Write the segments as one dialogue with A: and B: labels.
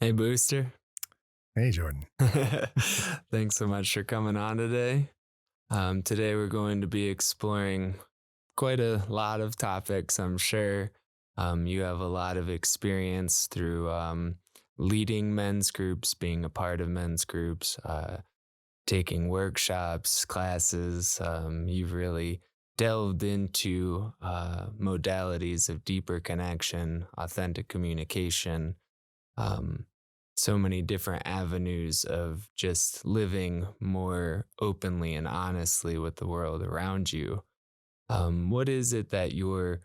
A: Hey, Booster.
B: Hey, Jordan.
A: Thanks so much for coming on today. Today, we're going to be exploring quite a lot of topics, I'm sure. You have a lot of experience through leading men's groups, being a part of men's groups, taking workshops, classes. You've really delved into modalities of deeper connection, authentic communication, um, so many different avenues of just living more openly and honestly with the world around you. What is it that you're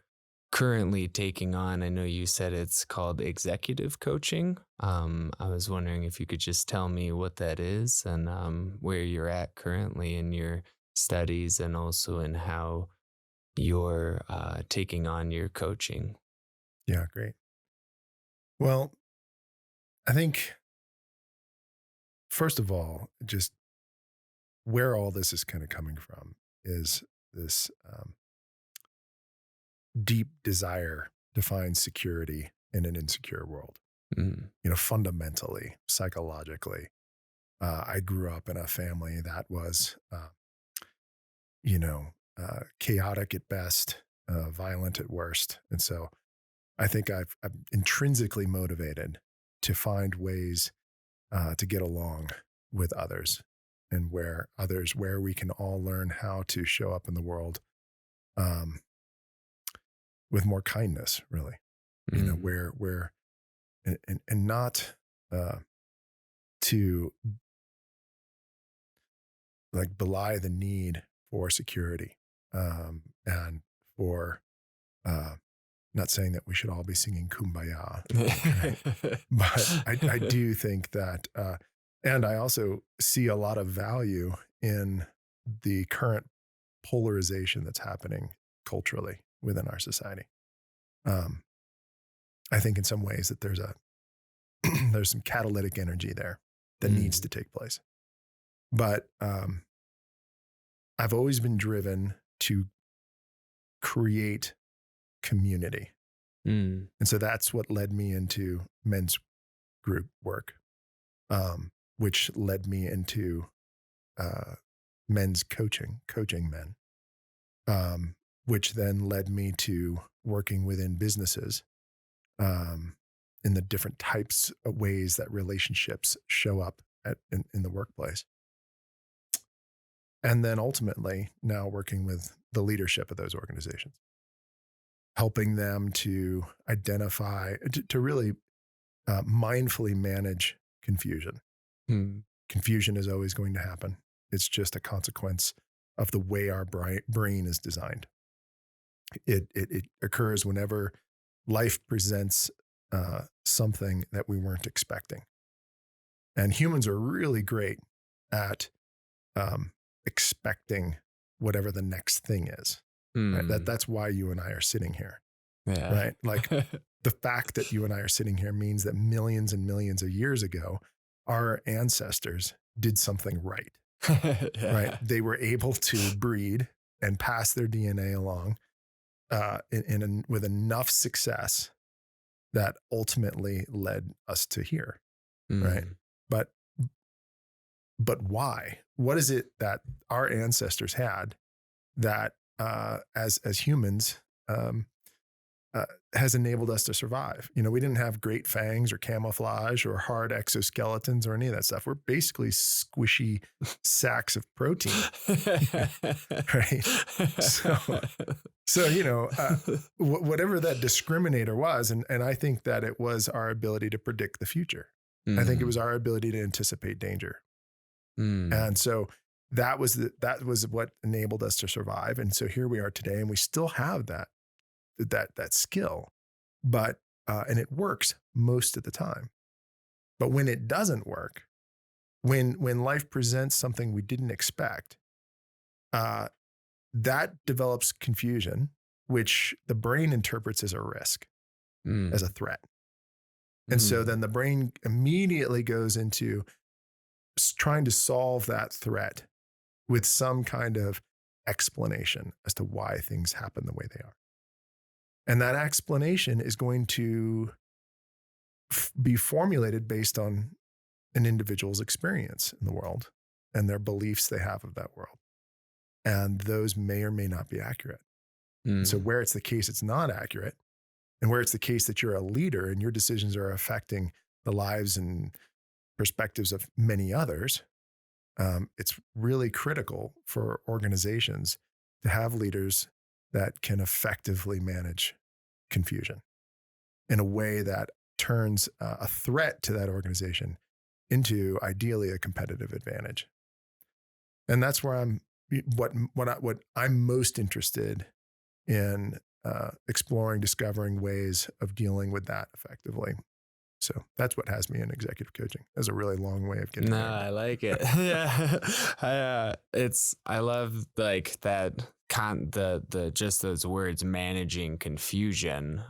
A: currently taking on? I know you said it's called executive coaching. I was wondering if you could just tell me what that is and where you're at currently in your studies and also in how you're taking on your coaching.
B: Yeah, great. Well, I think, first of all, just where all this is kind of coming from is this deep desire to find security in an insecure world.
A: Mm.
B: Fundamentally, psychologically, I grew up in a family that was, you know, chaotic at best, violent at worst. And so I think I'm intrinsically motivated to find ways to get along with others and where we can all learn how to show up in the world um, with more kindness, really,
A: Mm.
B: where and not uh, to like belie the need for security and for uh, not saying that we should all be singing kumbaya, right? But I do think that, and I also see a lot of value in the current polarization that's happening culturally within our society. Um, I think in some ways that there's a there's some catalytic energy there that needs
A: Mm.
B: to take place. But I've always been driven to create community,
A: Mm.
B: and so that's what led me into men's group work, which led me into uh, men's coaching men, which then led me to working within businesses um, in the different types of ways that relationships show up in the workplace. And then ultimately, now working with the leadership of those organizations, helping them to identify, to really mindfully manage confusion.
A: Mm.
B: Confusion is always going to happen. It's just a consequence of the way our brain is designed. It occurs whenever life presents something that we weren't expecting. And humans are really great at um, expecting whatever the next thing is. Right?
A: Mm.
B: That's why you and I are sitting here,
A: Yeah.
B: right? Like the fact that you and I are sitting here means that millions and millions of years ago, our ancestors did something right, right?
A: Yeah.
B: They were able to breed and pass their DNA along with enough success that ultimately led us to here, right?
A: Mm.
B: But but why? What is it that our ancestors had that as humans um, uh, has enabled us to survive? We didn't have great fangs or camouflage or hard exoskeletons or any of that stuff. We're basically squishy sacks of protein, right? So whatever that discriminator was, and I think that it was our ability to predict the future. I think it was
A: Mm.
B: our ability to anticipate danger.
A: Mm.
B: And so that was what enabled us to survive. And so here we are today, and we still have that skill, but and it works most of the time. But when it doesn't work, when life presents something we didn't expect, uh, that develops confusion, which the brain interprets as a risk, as a
A: Mm.
B: threat. And so
A: Mm.
B: then the brain immediately goes into trying to solve that threat with some kind of explanation as to why things happen the way they are. And that explanation is going to be formulated based on an individual's experience in the world and their beliefs they have of that world. And those may or may not be accurate. And so,
A: Mm.
B: where it's the case it's not accurate, and where it's the case that you're a leader and your decisions are affecting the lives and perspectives of many others, it's really critical for organizations to have leaders that can effectively manage confusion in a way that turns a threat to that organization into ideally a competitive advantage. And that's where what I'm most interested in exploring, discovering ways of dealing with that effectively. So that's what has me in executive coaching. That's a really long way of getting
A: No,
B: there.
A: I like it. Yeah. I love like that the just those words, managing confusion.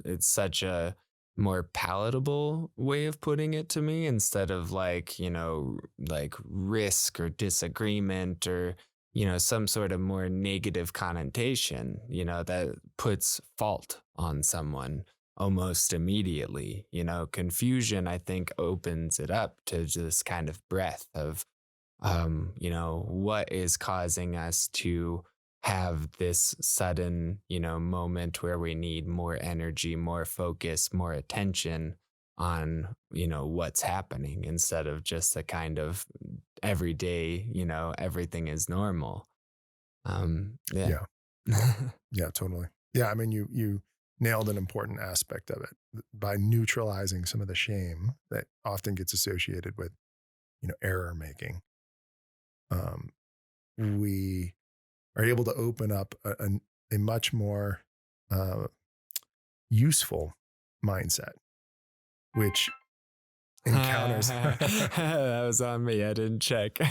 A: It's such a more palatable way of putting it to me, instead of like, like risk or disagreement, or some sort of more negative connotation, that puts fault on someone almost immediately. Confusion, I think, opens it up to just kind of breadth of, what is causing us to have this sudden, moment where we need more energy, more focus, more attention on, what's happening, instead of just a kind of everyday, everything is normal. Yeah.
B: Yeah. Yeah, totally. Yeah, I mean, you nailed an important aspect of it by neutralizing some of the shame that often gets associated with, error making. Um, we are able to open up a much more uh, useful mindset, which encounters.
A: That was on me. I didn't check.
B: Sorry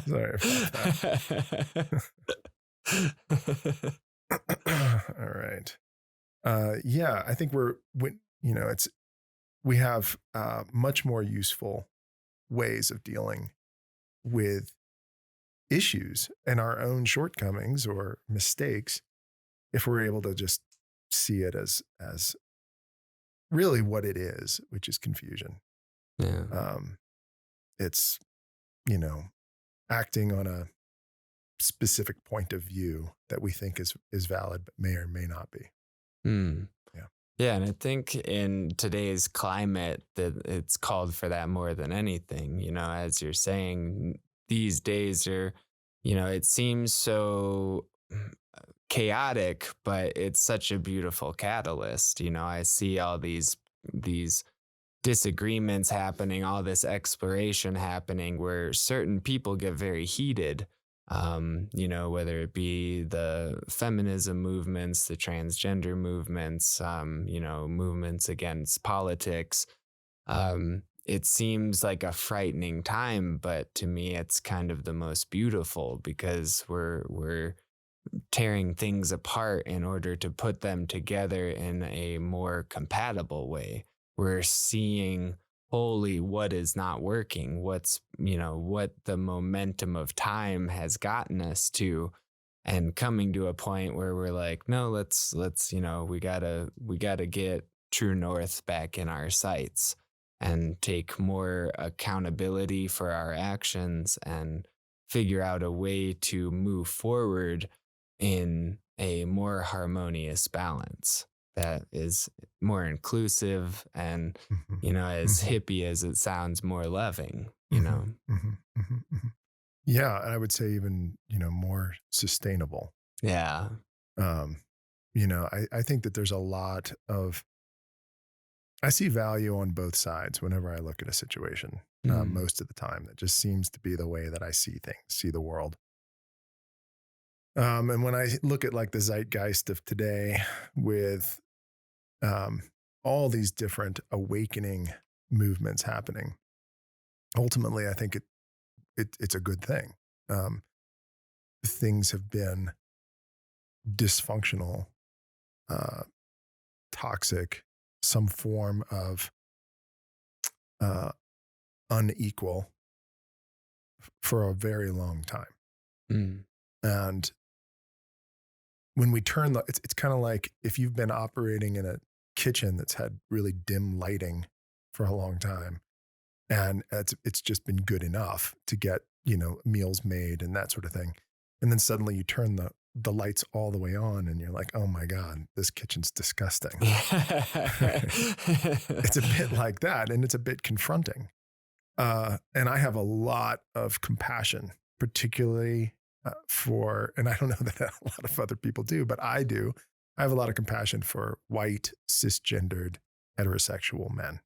B: about that. All right. Yeah, I think we have much more useful ways of dealing with issues and our own shortcomings or mistakes if we're able to just see it as really what it is, which is confusion.
A: Yeah.
B: Um, it's you know acting on a specific point of view that we think is valid, but may or may not be.
A: Hmm.
B: Yeah.
A: Yeah, and I think in today's climate that it's called for that more than anything. As you're saying, these days are, it seems so chaotic, but it's such a beautiful catalyst. I see all these disagreements happening, all this exploration happening, where certain people get very heated. Whether it be the feminism movements, the transgender movements, movements against politics. It seems like a frightening time, but to me, it's kind of the most beautiful, because we're tearing things apart in order to put them together in a more compatible way. We're seeing wholly what is not working, what the momentum of time has gotten us to, and coming to a point where we're like, no, let's, we gotta get true north back in our sights, and take more accountability for our actions, and figure out a way to move forward in a more harmonious balance that is more inclusive, and,
B: Mhm.
A: as
B: Mhm.
A: hippie as it sounds, more loving.
B: Mhm. Mhm. Mhm. Mhm. Yeah, and I would say even more sustainable.
A: Yeah.
B: Um, I think that there's a lot of I see value on both sides whenever I look at a situation.
A: Mm.
B: Most of the time, that just seems to be the way that I see things, see the world. And when I look at like the zeitgeist of today, with um, all these different awakening movements happening, ultimately, I think it's a good thing. Um, Things have been dysfunctional, uh, toxic, some form of uh, unequal for a very long time.
A: Mm.
B: And when we turn it's kind of like if you've been operating in a kitchen that's had really dim lighting for a long time, and it's just been good enough to get, meals made and that sort of thing. And then suddenly you turn the lights all the way on and you're like, oh my God, this kitchen's disgusting. It's a bit like that, and it's a bit confronting. And I have a lot of compassion, particularly and I don't know that a lot of other people do, but I do. I have a lot of compassion for white, cisgendered, heterosexual men.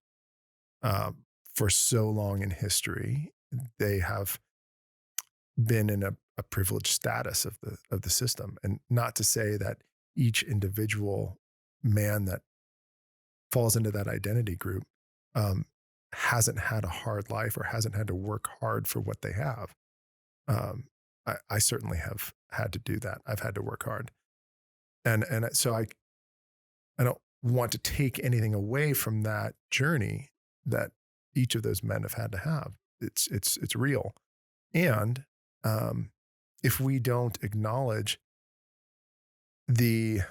B: For so long in history, they have been in a privileged status of the system. And not to say that each individual man that falls into that identity group hasn't had a hard life or hasn't had to work hard for what they have. I certainly have had to do that. I've had to work hard. And so I don't want to take anything away from that journey that each of those men have had to have. It's real. And if we don't acknowledge the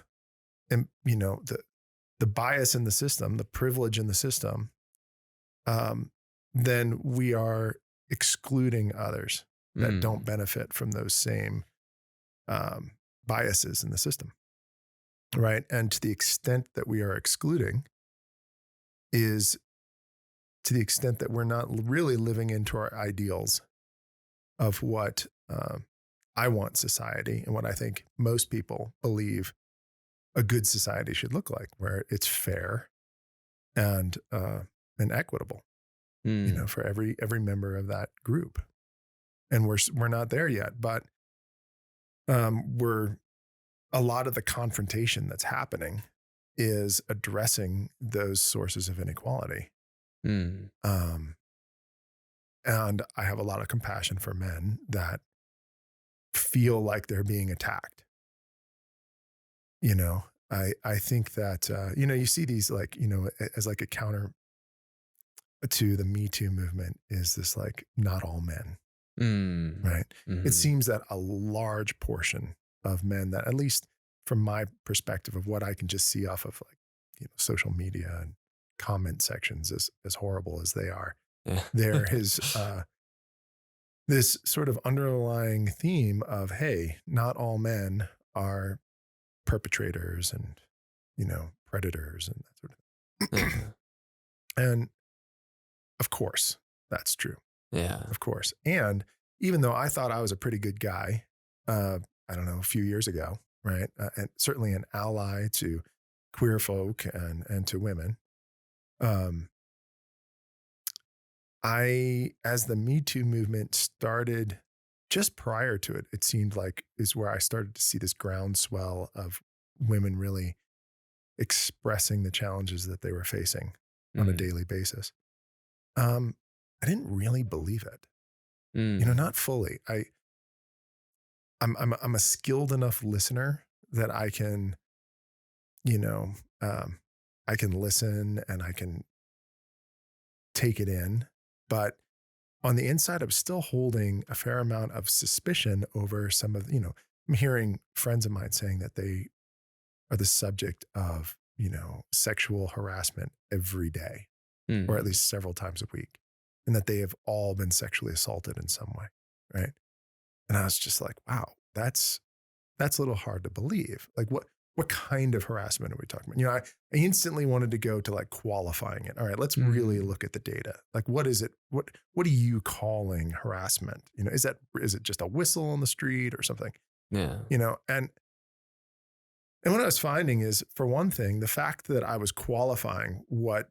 B: bias in the system, the privilege in the system, then we are excluding others that don't benefit from those same biases in the system, right? And to the extent that we are excluding is to the extent that we're not really living into our ideals of what I want society and what I think most people believe a good society should look like, where it's fair and equitable, for every member of that group. And we're not there yet, but we're a lot of the confrontation that's happening is addressing those sources of inequality. And I have a lot of compassion for men that feel like they're being attacked. I think that, you see these as like a counter to the Me Too movement is this like not all men, right?
A: Mm-hmm.
B: It seems that a large portion of men that, at least from my perspective of what I can just see off of social media and comment sections, as horrible as they are, there is this sort of underlying theme of, hey, not all men are perpetrators and, predators and that sort of thing. And of course, that's true.
A: Yeah.
B: Of course. And even though I thought I was a pretty good guy, I don't know, a few years ago, right? And certainly an ally to queer folk and to women. As the Me Too movement started, just prior to it, it seemed like is where I started to see this groundswell of women really expressing the challenges that they were facing on a daily basis. I didn't really believe it, not fully. I'm a skilled enough listener that I can, I can listen and I can take it in, but on the inside, I'm still holding a fair amount of suspicion over some of, I'm hearing friends of mine saying that they are the subject of, sexual harassment every day, or at least several times a week, and that they have all been sexually assaulted in some way, right? And I was just like, wow, that's a little hard to believe. Like what kind of harassment are we talking about? I instantly wanted to go to like qualifying it. All right, let's really look at the data. Like, what is it? What are you calling harassment? Is it just a whistle on the street or something?
A: Yeah.
B: And what I was finding is, for one thing, the fact that I was qualifying what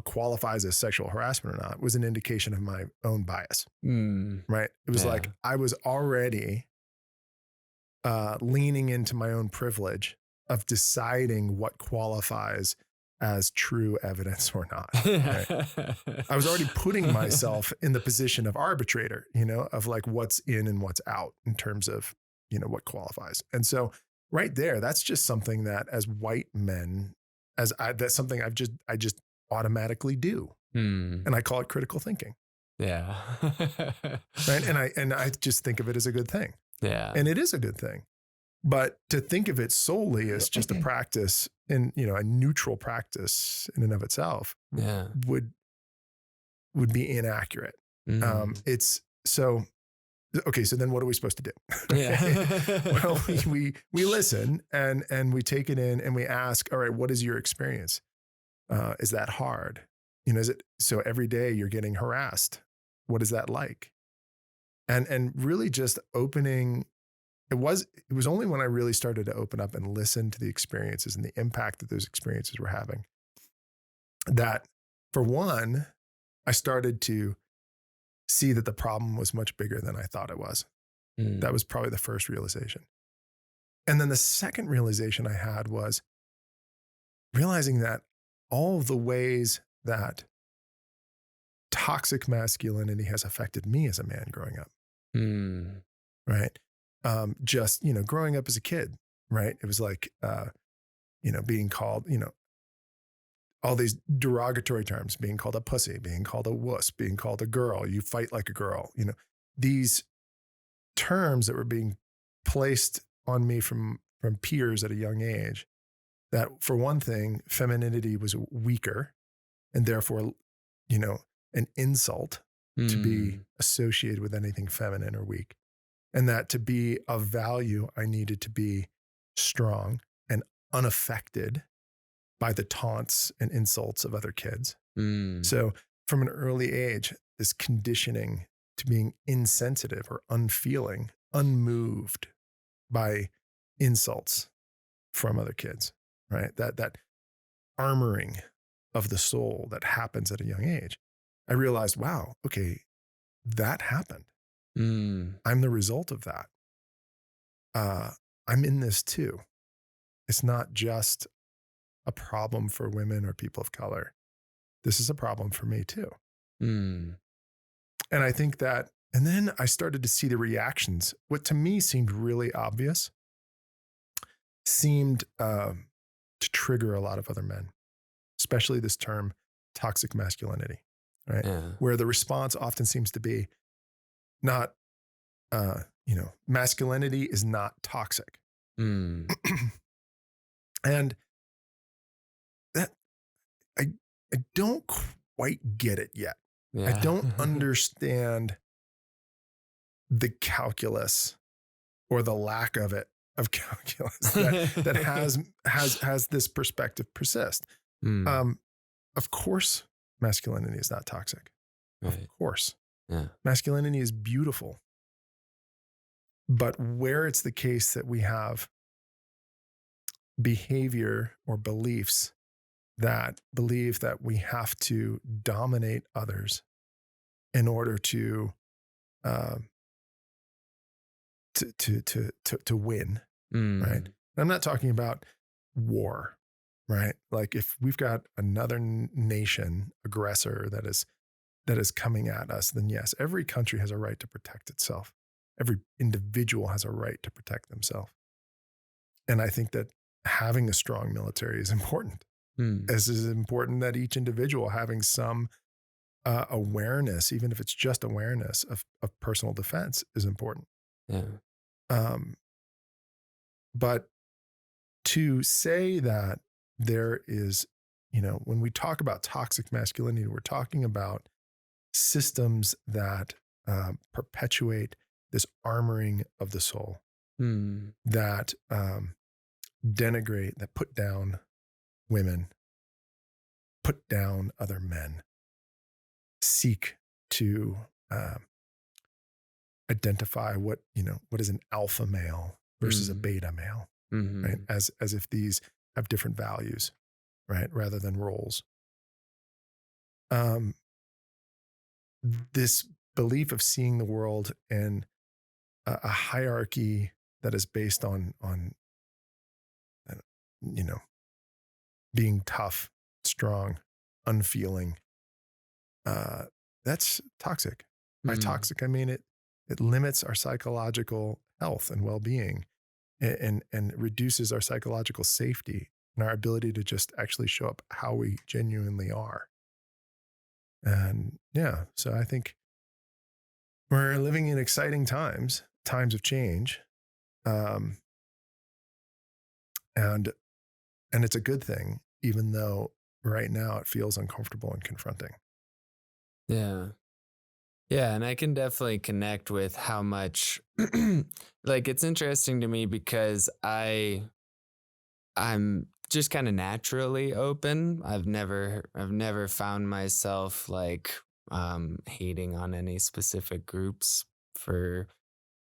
B: qualifies as sexual harassment or not was an indication of my own bias, right? It was like I was already leaning into my own privilege of deciding what qualifies as true evidence or not. Right? I was already putting myself in the position of arbitrator, of like what's in and what's out in terms of, what qualifies. And so right there, that's just something that as white men, that's something I just automatically do. And I call it critical thinking.
A: Yeah.
B: Right. And I just think of it as a good thing.
A: Yeah.
B: And it is a good thing. But to think of it solely as just a practice and, a neutral practice in and of itself
A: Yeah.
B: would be inaccurate.
A: Mm.
B: It's so, okay. So then what are we supposed to do?
A: Yeah.
B: Well, we listen and we take it in and we ask, all right, what is your experience? Is that hard? Is it, so every day you're getting harassed? What is that like? And really just opening, it was only when I really started to open up and listen to the experiences and the impact that those experiences were having that, for one, I started to see that the problem was much bigger than I thought it was. That
A: Mm.
B: was probably the first realization. And then the second realization I had was realizing that all of the ways that toxic masculinity has affected me as a man growing up,
A: Mm.
B: right? Just, growing up as a kid, right? It was like, being called, all these derogatory terms, being called a pussy, being called a wuss, being called a girl, you fight like a girl, these terms that were being placed on me from peers at a young age, that for one thing, femininity was weaker and therefore, an insult to be
A: Mm.
B: associated with anything feminine or weak. And that to be of value, I needed to be strong and unaffected by the taunts and insults of other kids.
A: Mm.
B: So from an early age, this conditioning to being insensitive or unfeeling, unmoved by insults from other kids, right? That armoring of the soul that happens at a young age. I realized, wow, okay, that happened.
A: Mm.
B: I'm the result of that. I'm in this too. It's not just a problem for women or people of color. This is a problem for me too.
A: Mm.
B: And I think that, and then I started to see the reactions. What to me seemed really obvious seemed to trigger a lot of other men, especially this term toxic masculinity, right?
A: Yeah.
B: Where the response often seems to be not, masculinity is not toxic.
A: Mm.
B: And that, I, I don't quite get it yet. I
A: Yeah.
B: don't understand the calculus or the lack of it, of calculus that has this perspective persist.
A: Mm.
B: Of course, masculinity is not toxic. Of
A: Right.
B: course,
A: Yeah.
B: masculinity is beautiful. But where it's the case that we have behavior or beliefs that believe that we have to dominate others in order um, to win, right?
A: Mm.
B: I'm not talking about war, right? Like if we've got another nation aggressor that is coming at us, then yes, every country has a right to protect itself. Every individual has a right to protect themselves. And I think that having a strong military is important.
A: Mm.
B: As is important that each individual having some awareness, even if it's just awareness of personal defense, is important.
A: Yeah.
B: Um, but to say that there is, when we talk about toxic masculinity, we're talking about systems that perpetuate this armoring of the soul,
A: Mm.
B: that denigrate, that put down women, put down other men, seek to identify what is an alpha male versus a
A: Mm.
B: beta male, right?
A: Mhm.
B: As if these have different values, right, rather than roles. Um, this belief of seeing the world in a hierarchy that is based on uh, you know being tough, strong, unfeeling. That's toxic. By
A: Mm.
B: toxic, I mean it limits our psychological health and well-being, and reduces our psychological safety and our ability to just actually show up how we genuinely are. And yeah, so I think we're living in exciting times of change. Um, And and it's a good thing, even though right now it feels uncomfortable and confronting.
A: Yeah. Yeah, and I can definitely connect with how much like it's interesting to me because I'm just kind of naturally open. I've never found myself like hating on any specific groups for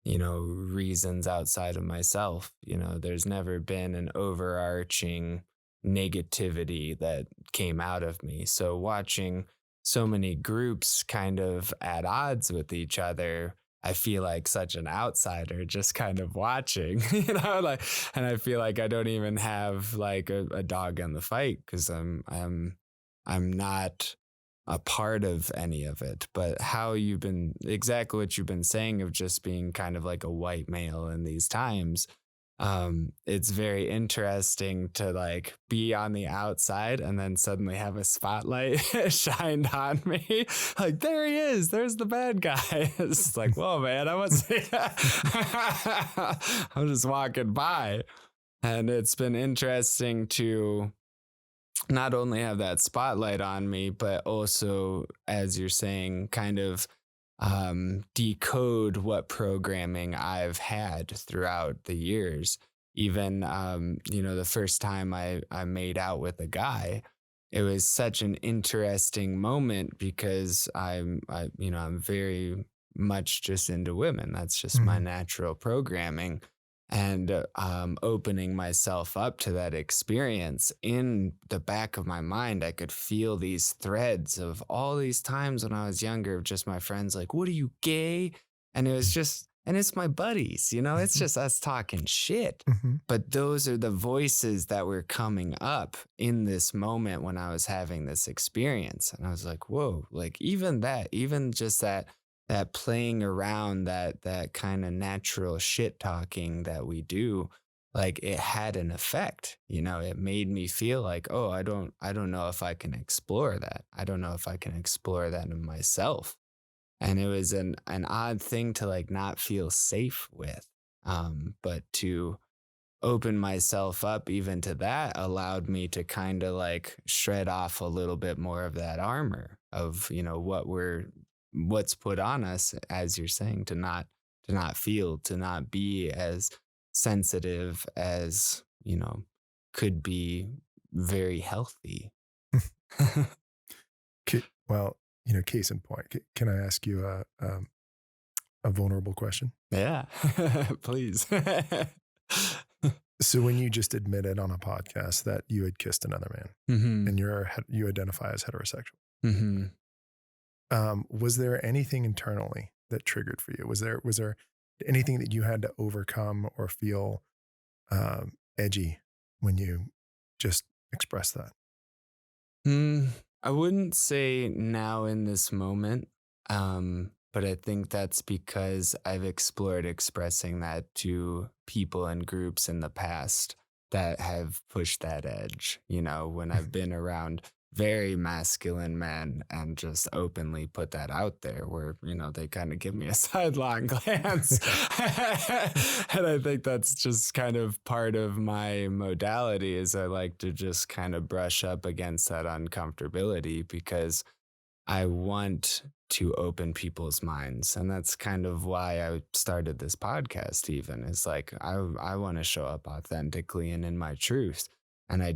A: reasons outside of myself. There's never been an overarching negativity that came out of me. So watching so many groups kind of at odds with each other, I feel like such an outsider just kind of watching, like, and I feel like I don't even have like a dog in the fight because I'm not a part of any of it. But how you've been exactly what you've been saying of just being kind of like a white male in these times, it's very interesting to like be on the outside and then suddenly have a spotlight shined on me. Like, there he is, there's the bad guy. It's like, whoa, man, I was I'm just walking by. And it's been interesting to not only have that spotlight on me, but also, as you're saying, kind of decode what programming I've had throughout the years. Even, the first time I made out with a guy, it was such an interesting moment because I'm very much just into women. That's just my
B: Mhm.
A: natural programming, and opening myself up to that experience in the back of my mind, I could feel these threads of all these times when I was younger of just my friends like, what are you, gay? And it was just, and it's my buddies, it's
B: Mhm.
A: just us talking shit.
B: Mhm.
A: But those are the voices that were coming up in this moment when I was having this experience. And I was like, whoa, like even that, even just that playing around, that kind of natural shit talking that we do, like it had an effect. It made me feel like, oh, I don't know if I can explore that. I don't know if I can explore that in myself. And it was an odd thing to like not feel safe with. But to open myself up even to that allowed me to kind of like shred off a little bit more of that armor of what's put on us, as you're saying, to not feel, to not be as sensitive as could be very healthy.
B: Well, case in point, can I ask you a vulnerable question?
A: Yeah. Please.
B: So when you just admitted on a podcast that you had kissed another man
A: Hmm.
B: and you identify as heterosexual,
A: Hmm.
B: was there anything internally that triggered for you? Was there anything that you had to overcome or feel edgy when you just expressed that?
A: Mm, I wouldn't say now in this moment, but I think that's because I've explored expressing that to people and groups in the past that have pushed that edge. When I've been around very masculine men and just openly put that out there, where, they kind of give me a sidelong glance. And I think that's just kind of part of my modality is I like to just kind of brush up against that uncomfortability because I want to open people's minds. And that's kind of why I started this podcast, even is like, I want to show up authentically and in my truth. And I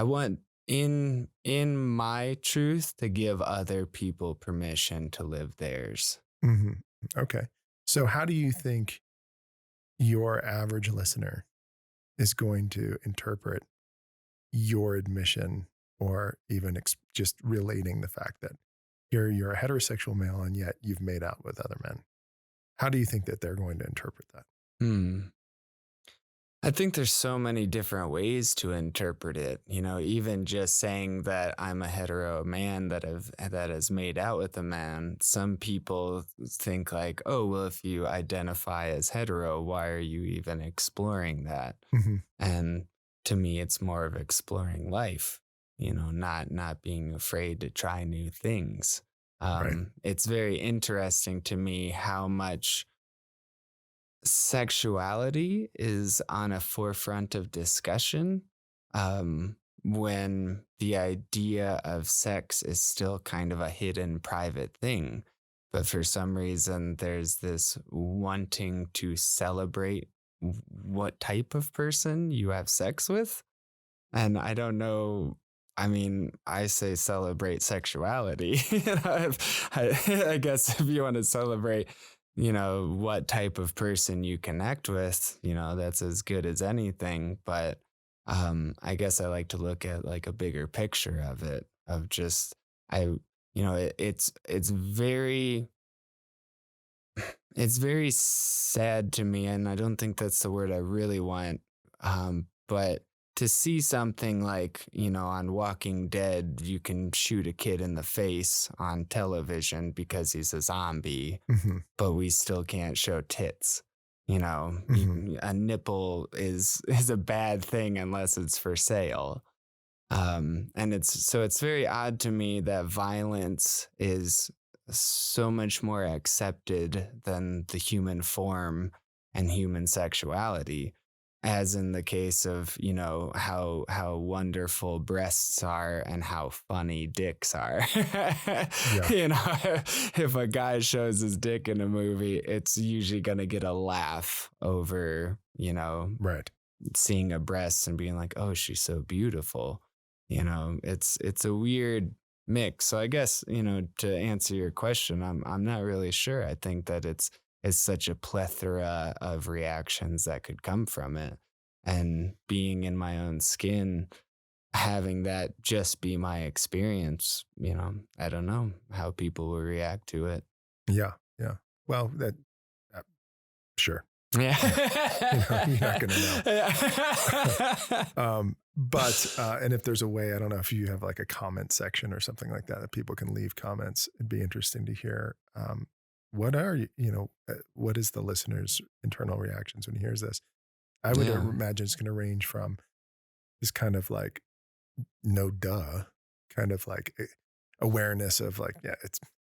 A: want in my truth to give other people permission to live theirs.
B: Hmm. Okay. So how do you think your average listener is going to interpret your admission or even just relating the fact that you're a heterosexual male and yet you've made out with other men? How do you think that they're going to interpret that?
A: Hmm. I think there's so many different ways to interpret it. Even just saying that I'm a hetero man that has made out with a man. Some people think like, oh, well, if you identify as hetero, why are you even exploring that?
B: Hmm.
A: And to me, it's more of exploring life. Not being afraid to try new things.
B: Right.
A: It's very interesting to me how much sexuality is on a forefront of discussion when the idea of sex is still kind of a hidden private thing. But for some reason, there's this wanting to celebrate what type of person you have sex with. And I don't know. I mean, I say celebrate sexuality. I guess if you want to celebrate, what type of person you connect with, that's as good as anything. But I guess I like to look at like a bigger picture of it, of just, it's very sad to me, and I don't think that's the word I really want. But to see something like, on Walking Dead, you can shoot a kid in the face on television because he's a zombie,
B: Hmm.
A: but we still can't show tits.
B: Hmm.
A: A nipple is a bad thing unless it's for sale. And it's very odd to me that violence is so much more accepted than the human form and human sexuality, as in the case of, how wonderful breasts are and how funny dicks are.
B: Yeah.
A: If a guy shows his dick in a movie, it's usually going to get a laugh over,
B: Right.
A: seeing a breast and being like, "Oh, she's so beautiful." It's a weird mix. So I guess, to answer your question, I'm not really sure. I think that it's such a plethora of reactions that could come from it. And being in my own skin, having that just be my experience, I don't know how people will react to it.
B: Yeah. Yeah. Well, uh, sure.
A: Yeah.
B: You're not going to know.
A: Yeah.
B: And if there's a way, I don't know if you have like a comment section or something like that people can leave comments. It'd be interesting to hear. What is the listener's internal reactions when he hears this? I would
A: Yeah.
B: imagine it's going to range from this kind of like, no duh, kind of like awareness of like, yeah,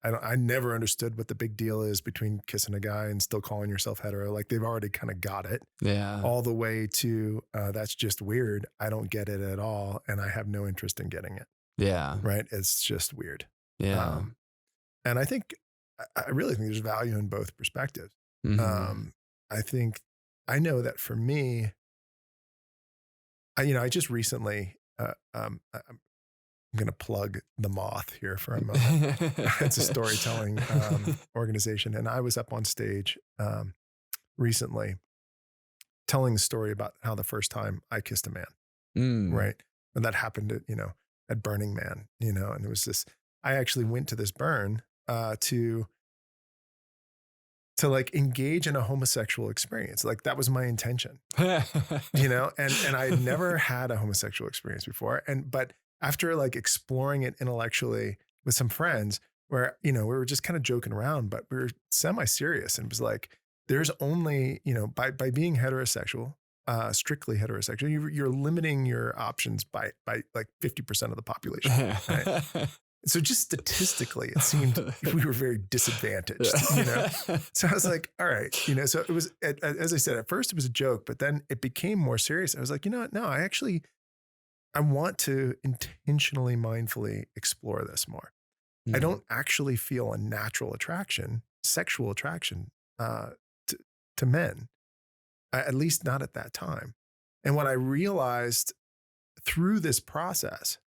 B: I never understood what the big deal is between kissing a guy and still calling yourself hetero. Like they've already kind of got it,
A: Yeah.
B: all the way to that's just weird. I don't get it at all. And I have no interest in getting it.
A: Yeah.
B: Right. It's just weird.
A: Yeah.
B: Um, and I really think there's value in both perspectives.
A: Hmm.
B: Um, I know that for me, I just recently, I'm going to plug the Moth here for a moment. It's a storytelling organization. And I was up on stage recently telling the story about how the first time I kissed a man,
A: Mm.
B: right? And that happened at Burning Man, and it was I actually went to this burn to like engage in a homosexual experience. Like that was my intention, and I had never had a homosexual experience before. But after like exploring it intellectually with some friends where, we were just kind of joking around, but we were semi-serious, and it was like, there's only, by being heterosexual, strictly heterosexual, you're limiting your options by like 50% of the population. Right? So just statistically, it seemed we were very disadvantaged, So I was like, all right, so it was, as I said, at first it was a joke, but then it became more serious. I was like, what? No, I want to intentionally, mindfully explore this more. I
A: Mm.
B: don't actually feel a natural attraction, sexual attraction uh, to, to men, at least not at that time. And what I realized through this process,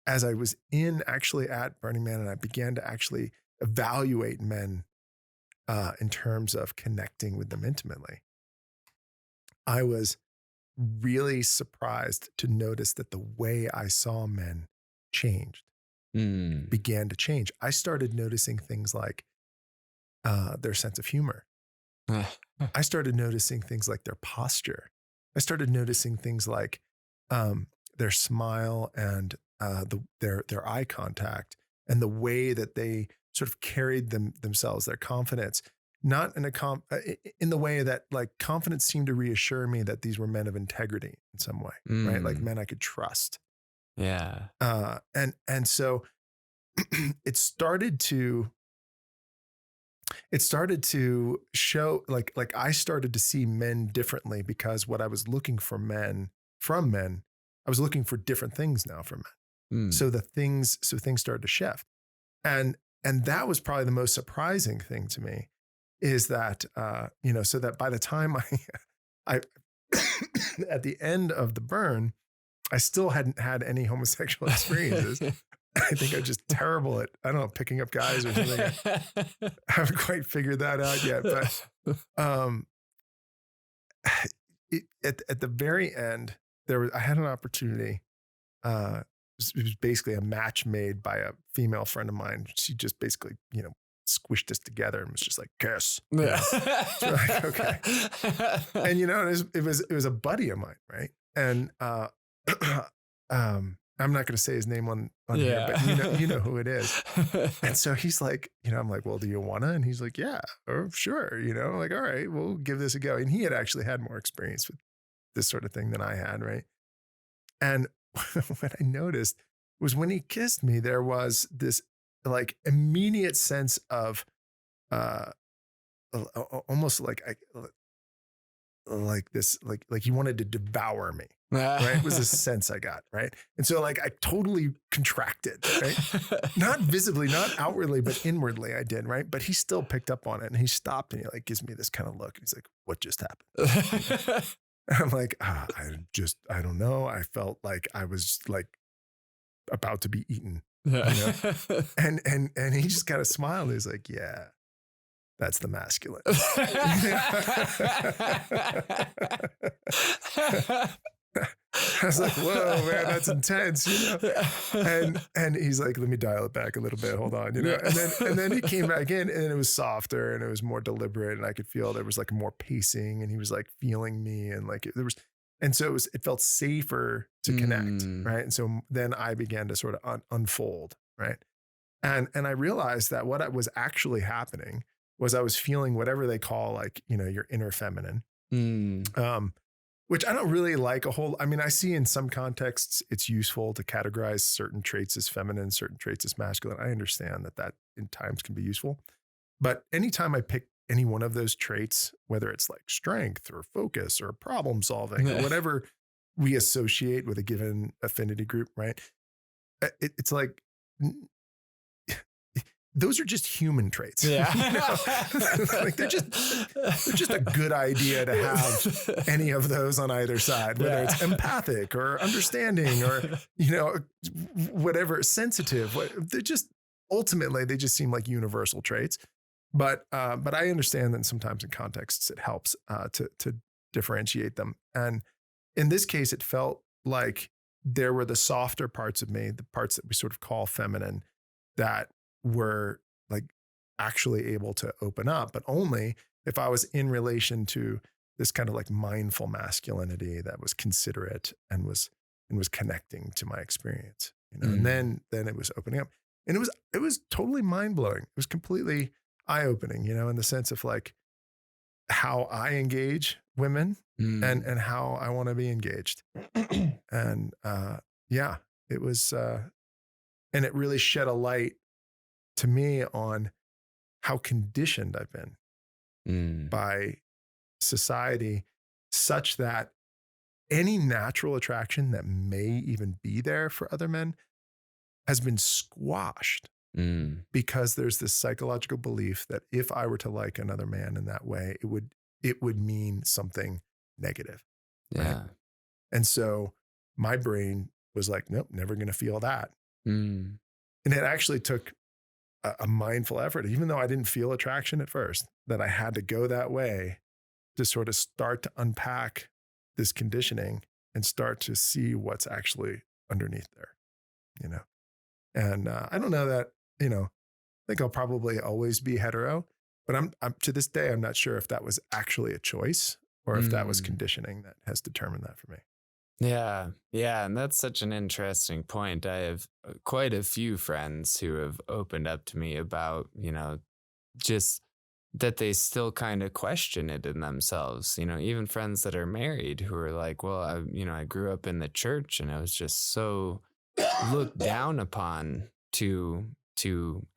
B: as I was actually at Burning Man and I began to actually evaluate men in terms of connecting with them intimately, I was really surprised to notice that the way I saw men changed,
A: Mm.
B: began to change. I started noticing things like their sense of humor. I started noticing things like their posture. I started noticing things like their smile and their eye contact and the way that they sort of carried themselves, their confidence, not in the way that like confidence seemed to reassure me that these were men of integrity in some way, right? Like
A: Mm.
B: men I could trust.
A: Yeah.
B: And so it started to, it started to show like I started to see men differently because what I was looking for from men, I was looking for different things now from men.
A: Mm.
B: So things started to shift. And that was probably the most surprising thing to me is that so that by the time I at the end of the burn, I still hadn't had any homosexual experiences. I think I'm just terrible at, I don't know, picking up guys or something. I haven't quite figured that out yet. But um, at the very end, I had an opportunity. It was basically a match made by a female friend of mine. She just basically, squished us together and was just like, kiss. So like, okay. And it was a buddy of mine, right? And I'm not going to say his name on here, but you know who it is. And so he's like, I'm like, well, do you wanna? And he's like, yeah, or sure, like, all right, we'll give this a go. And he had actually had more experience with this sort of thing than I had, right? And what I noticed was when he kissed me, there was this like immediate sense of almost like this, like he wanted to devour me. Right. It was a sense I got. Right. And so like I totally contracted, right? Not visibly, not outwardly, but inwardly I did. Right. But he still picked up on it and he stopped and he like gives me this kind of look. And he's like, what just happened? And I'm like, I don't know. I felt like I was like about to be eaten. And he just kind of smiled. He's like, yeah, that's the masculine. I was like, whoa, man, that's intense, And he's like, let me dial it back a little bit. Hold on, And then he came back in, and it was softer and it was more deliberate, and I could feel there was like more pacing, and he was like feeling me, and like and so it felt safer to connect, right? And so then I began to sort of unfold, right? And I realized that what was actually happening was I was feeling whatever they call like, your inner feminine. Which I don't really like I see in some contexts, it's useful to categorize certain traits as feminine, certain traits as masculine. I understand that in times can be useful. But anytime I pick any one of those traits, whether it's like strength or focus or problem solving or whatever we associate with a given affinity group, right? It's like, those are just human traits.
A: Yeah.
B: Like they're just a good idea to have any of those on either side, whether it's empathic or understanding or, whatever, sensitive. Ultimately, they just seem like universal traits. But I understand that sometimes in contexts it helps to differentiate them. And in this case, it felt like there were the softer parts of me, the parts that we sort of call feminine, that were like actually able to open up, but only if I was in relation to this kind of like mindful masculinity that was considerate and was connecting to my experience, and then it was opening up, and it was totally mind blowing. It was completely eye opening, in the sense of like how I engage women and how I want to be engaged. And it was, and it really shed a light to me on how conditioned I've been by society, such that any natural attraction that may even be there for other men has been squashed because there's this psychological belief that if I were to like another man in that way, it would mean something negative.
A: Yeah.
B: Right? And so my brain was like, nope, never going to feel that. And it actually took a mindful effort, even though I didn't feel attraction at first, that I had to go that way to sort of start to unpack this conditioning and start to see what's actually underneath there, And I don't know that, I think I'll probably always be hetero, but I'm to this day, I'm not sure if that was actually a choice or if that was conditioning that has determined that for me.
A: Yeah. Yeah. And that's such an interesting point. I have quite a few friends who have opened up to me about, just that they still kind of question it in themselves, even friends that are married who are like, well, I grew up in the church and I was just so looked down upon to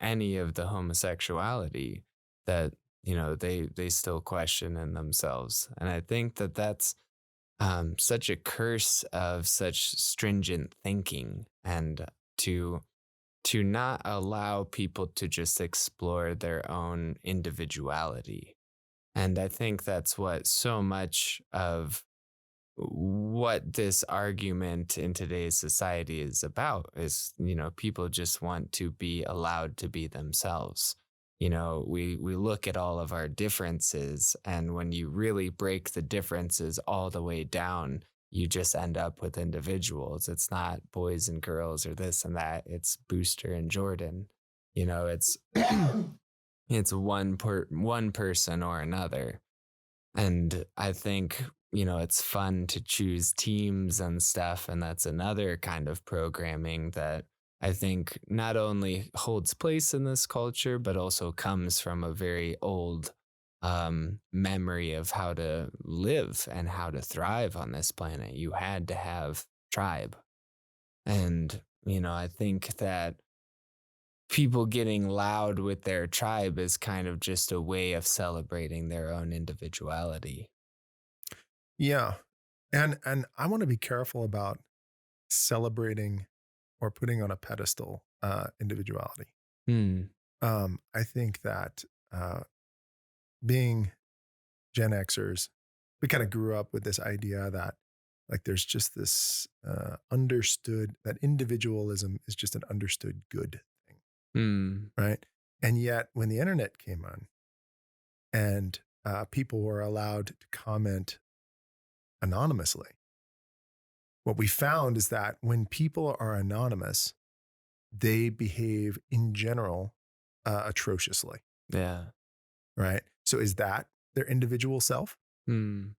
A: any of the homosexuality that they still question in themselves. And I think that that's such a curse of such stringent thinking, and to not allow people to just explore their own individuality. And I think that's what so much of what this argument in today's society is about is, people just want to be allowed to be themselves. We look at all of our differences, and when you really break the differences all the way down, you just end up with individuals. It's not boys and girls or this and that. It's Booster and Jordan. It's it's one person or another. And I think, it's fun to choose teams and stuff. And that's another kind of programming that I think not only holds place in this culture, but also comes from a very old memory of how to live and how to thrive on this planet. You had to have tribe. And, I think that people getting loud with their tribe is kind of just a way of celebrating their own individuality.
B: Yeah. And I want to be careful about celebrating or putting on a pedestal individuality.
A: Hmm.
B: I think that uh, being Gen Xers, we kind of grew up with this idea that like there's just this understood that individualism is just an understood good thing,
A: Hmm.
B: right? And yet when the internet came on and people were allowed to comment anonymously, what we found is that when people are anonymous, they behave in general atrociously,
A: Yeah.
B: right? So is that their individual self
A: Hmm.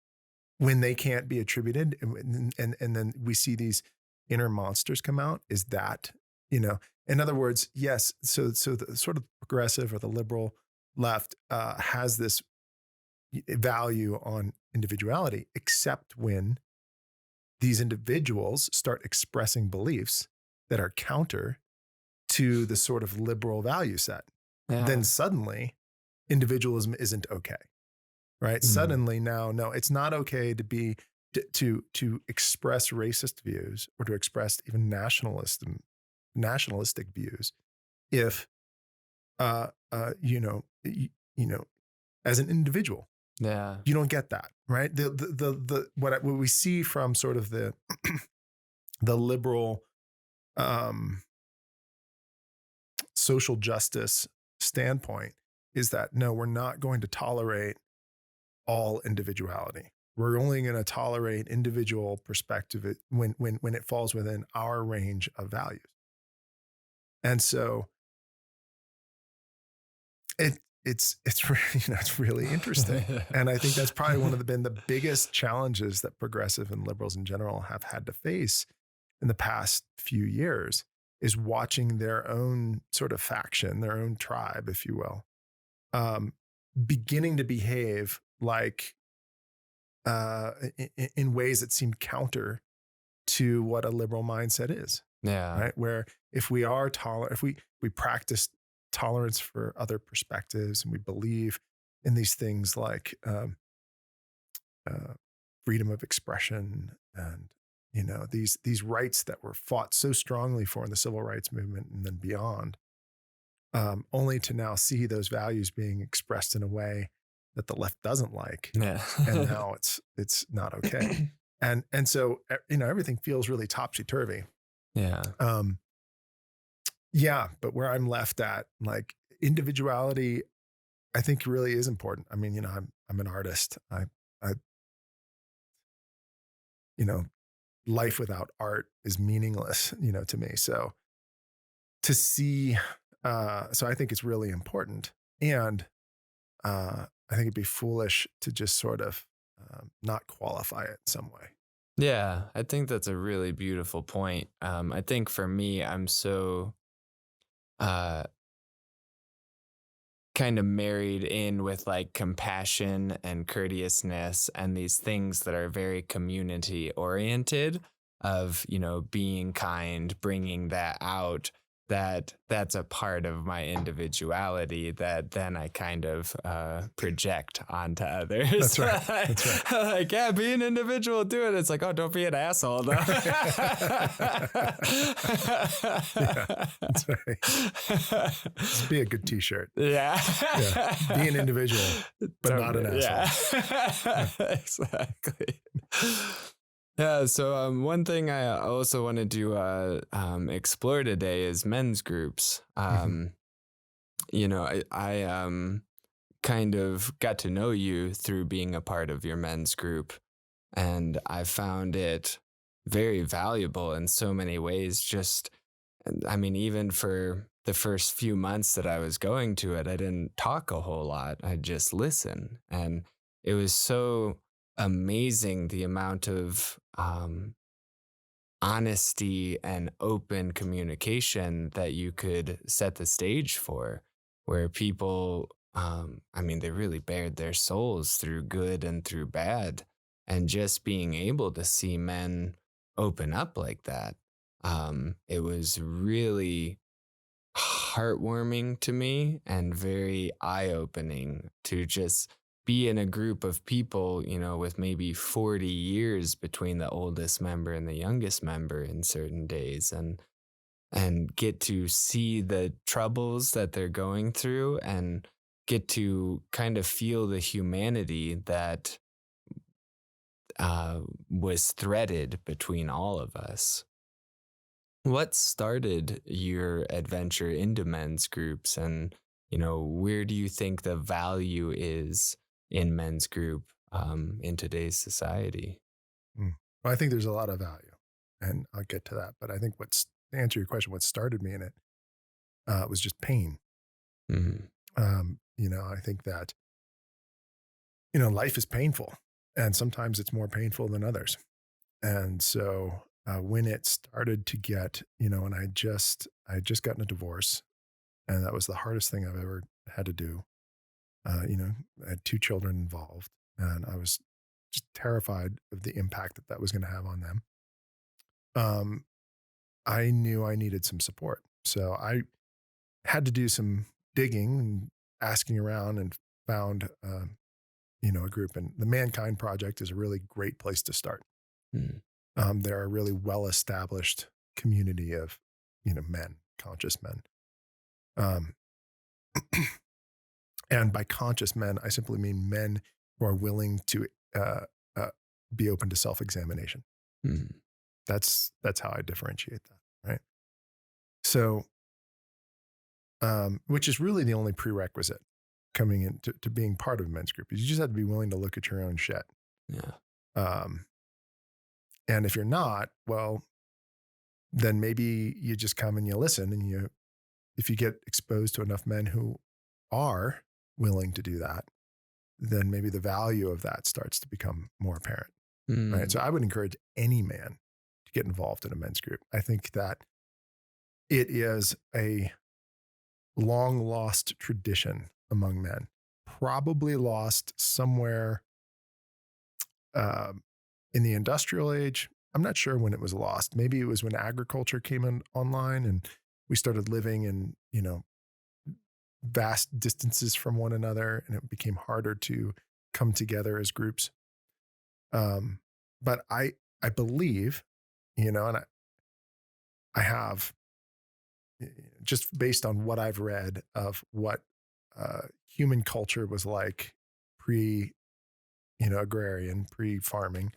B: when they can't be attributed? And then we see these inner monsters come out. Is that, in other words, yes. So the sort of progressive or the liberal left has this value on individuality, except when these individuals start expressing beliefs that are counter to the sort of liberal value set. Then
A: Yeah.
B: suddenly individualism isn't okay, right?
A: Hmm.
B: Suddenly now, no, it's not okay to be to express racist views or to express even nationalistic views if you know as an individual
A: Yeah.
B: you don't get that, right? What we see from sort of the the liberal um, social justice standpoint is that no, we're not going to tolerate all individuality. We're only going to tolerate individual perspective when it falls within our range of values. And so it's really, it's really interesting. And I think that's probably been the biggest challenges that progressive and liberals in general have had to face in the past few years is watching their own sort of faction, their own tribe, if you will, um, beginning to behave like in ways that seem counter to what a liberal mindset is,
A: Yeah.
B: right? Where if we are tolerant, if we practice tolerance for other perspectives and we believe in these things like uh, freedom of expression and these rights that were fought so strongly for in the civil rights movement and then beyond, only to now see those values being expressed in a way that the left doesn't like,
A: Yeah.
B: and now it's not okay, and so everything feels really topsy turvy.
A: Yeah.
B: Um, yeah, but where I'm left at, like individuality, I think really is important. I mean, I'm an artist. I you know life without art is meaningless, to me. So to see, so I think it's really important, and I think it'd be foolish to just sort of not qualify it in some way.
A: Yeah. I think that's a really beautiful point. I think for me, I'm so uh kind of married in with like compassion and courteousness and these things that are very community oriented, of, being kind, bringing that out. that's a part of my individuality that then I kind of project onto others.
B: That's right. That's right.
A: Like, yeah, be an individual, do it. It's like, oh, don't be an asshole, though.
B: Yeah, that's right. This would be a good T-shirt.
A: Yeah.
B: Yeah. Be an individual, but not an asshole.
A: Yeah. Exactly. Yeah, so one thing I also wanted to explore today is men's groups.
B: Mhm.
A: I kind of got to know you through being a part of your men's group, and I found it very valuable in so many ways. I mean, even for the first few months that I was going to it, I didn't talk a whole lot. I just listen, and it was so amazing the amount of honesty and open communication that you could set the stage for, where people, I mean, they really bared their souls through good and through bad. And just being able to see men open up like that, it was really heartwarming to me and very eye opening to just be in a group of people, with maybe 40 years between the oldest member and the youngest member in certain days, and get to see the troubles that they're going through and get to kind of feel the humanity that was threaded between all of us. What started your adventure into men's groups, and where do you think the value is in men's group in today's society?
B: Mm. Well, I think there's a lot of value, and I'll get to that. But I think to answer your question, what started me in it was just pain.
A: Mhm.
B: I think that life is painful, and sometimes it's more painful than others. And so when it started to get, and I had just gotten a divorce, and that was the hardest thing I've ever had to do. I had 2 children involved, and I was just terrified of the impact that was going to have on them. Um, I knew I needed some support, so I had to do some digging and asking around, and found a group. And the Mankind Project is a really great place to start.
A: Mm.
B: They're a really well established community of men, conscious men. Um, And by conscious men, I simply mean men who are willing to uh, uh, be open to self-examination.
A: Mm.
B: That's how I differentiate that, right? So, which is really the only prerequisite coming into to being part of a men's group, is you just have to be willing to look at your own shit.
A: Yeah.
B: Um, and if you're not, well, then maybe you just come and you listen, and if you get exposed to enough men who are willing to do that, then maybe the value of that starts to become more apparent, right?
A: Mm.
B: So I would encourage any man to get involved in a men's group. I think that it is a long lost tradition among men, probably lost somewhere um, in the industrial age. I'm not sure when it was lost. Maybe it was when agriculture came online, and we started living in, vast distances from one another, and it became harder to come together as groups. Um, but I believe, and I have, just based on what I've read of what human culture was like pre, agrarian, pre farming,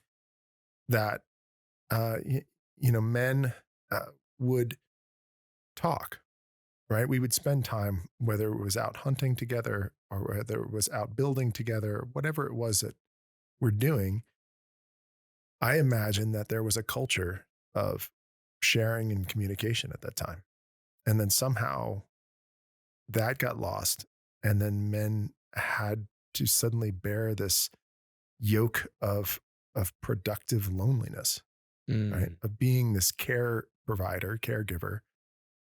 B: that men would talk. Right, we would spend time, whether it was out hunting together or whether it was out building together, whatever it was that we're doing. I imagine that there was a culture of sharing and communication at that time. And then somehow that got lost. And then men had to suddenly bear this yoke of productive loneliness, right?
A: Mm.
B: Of being this care provider, caregiver,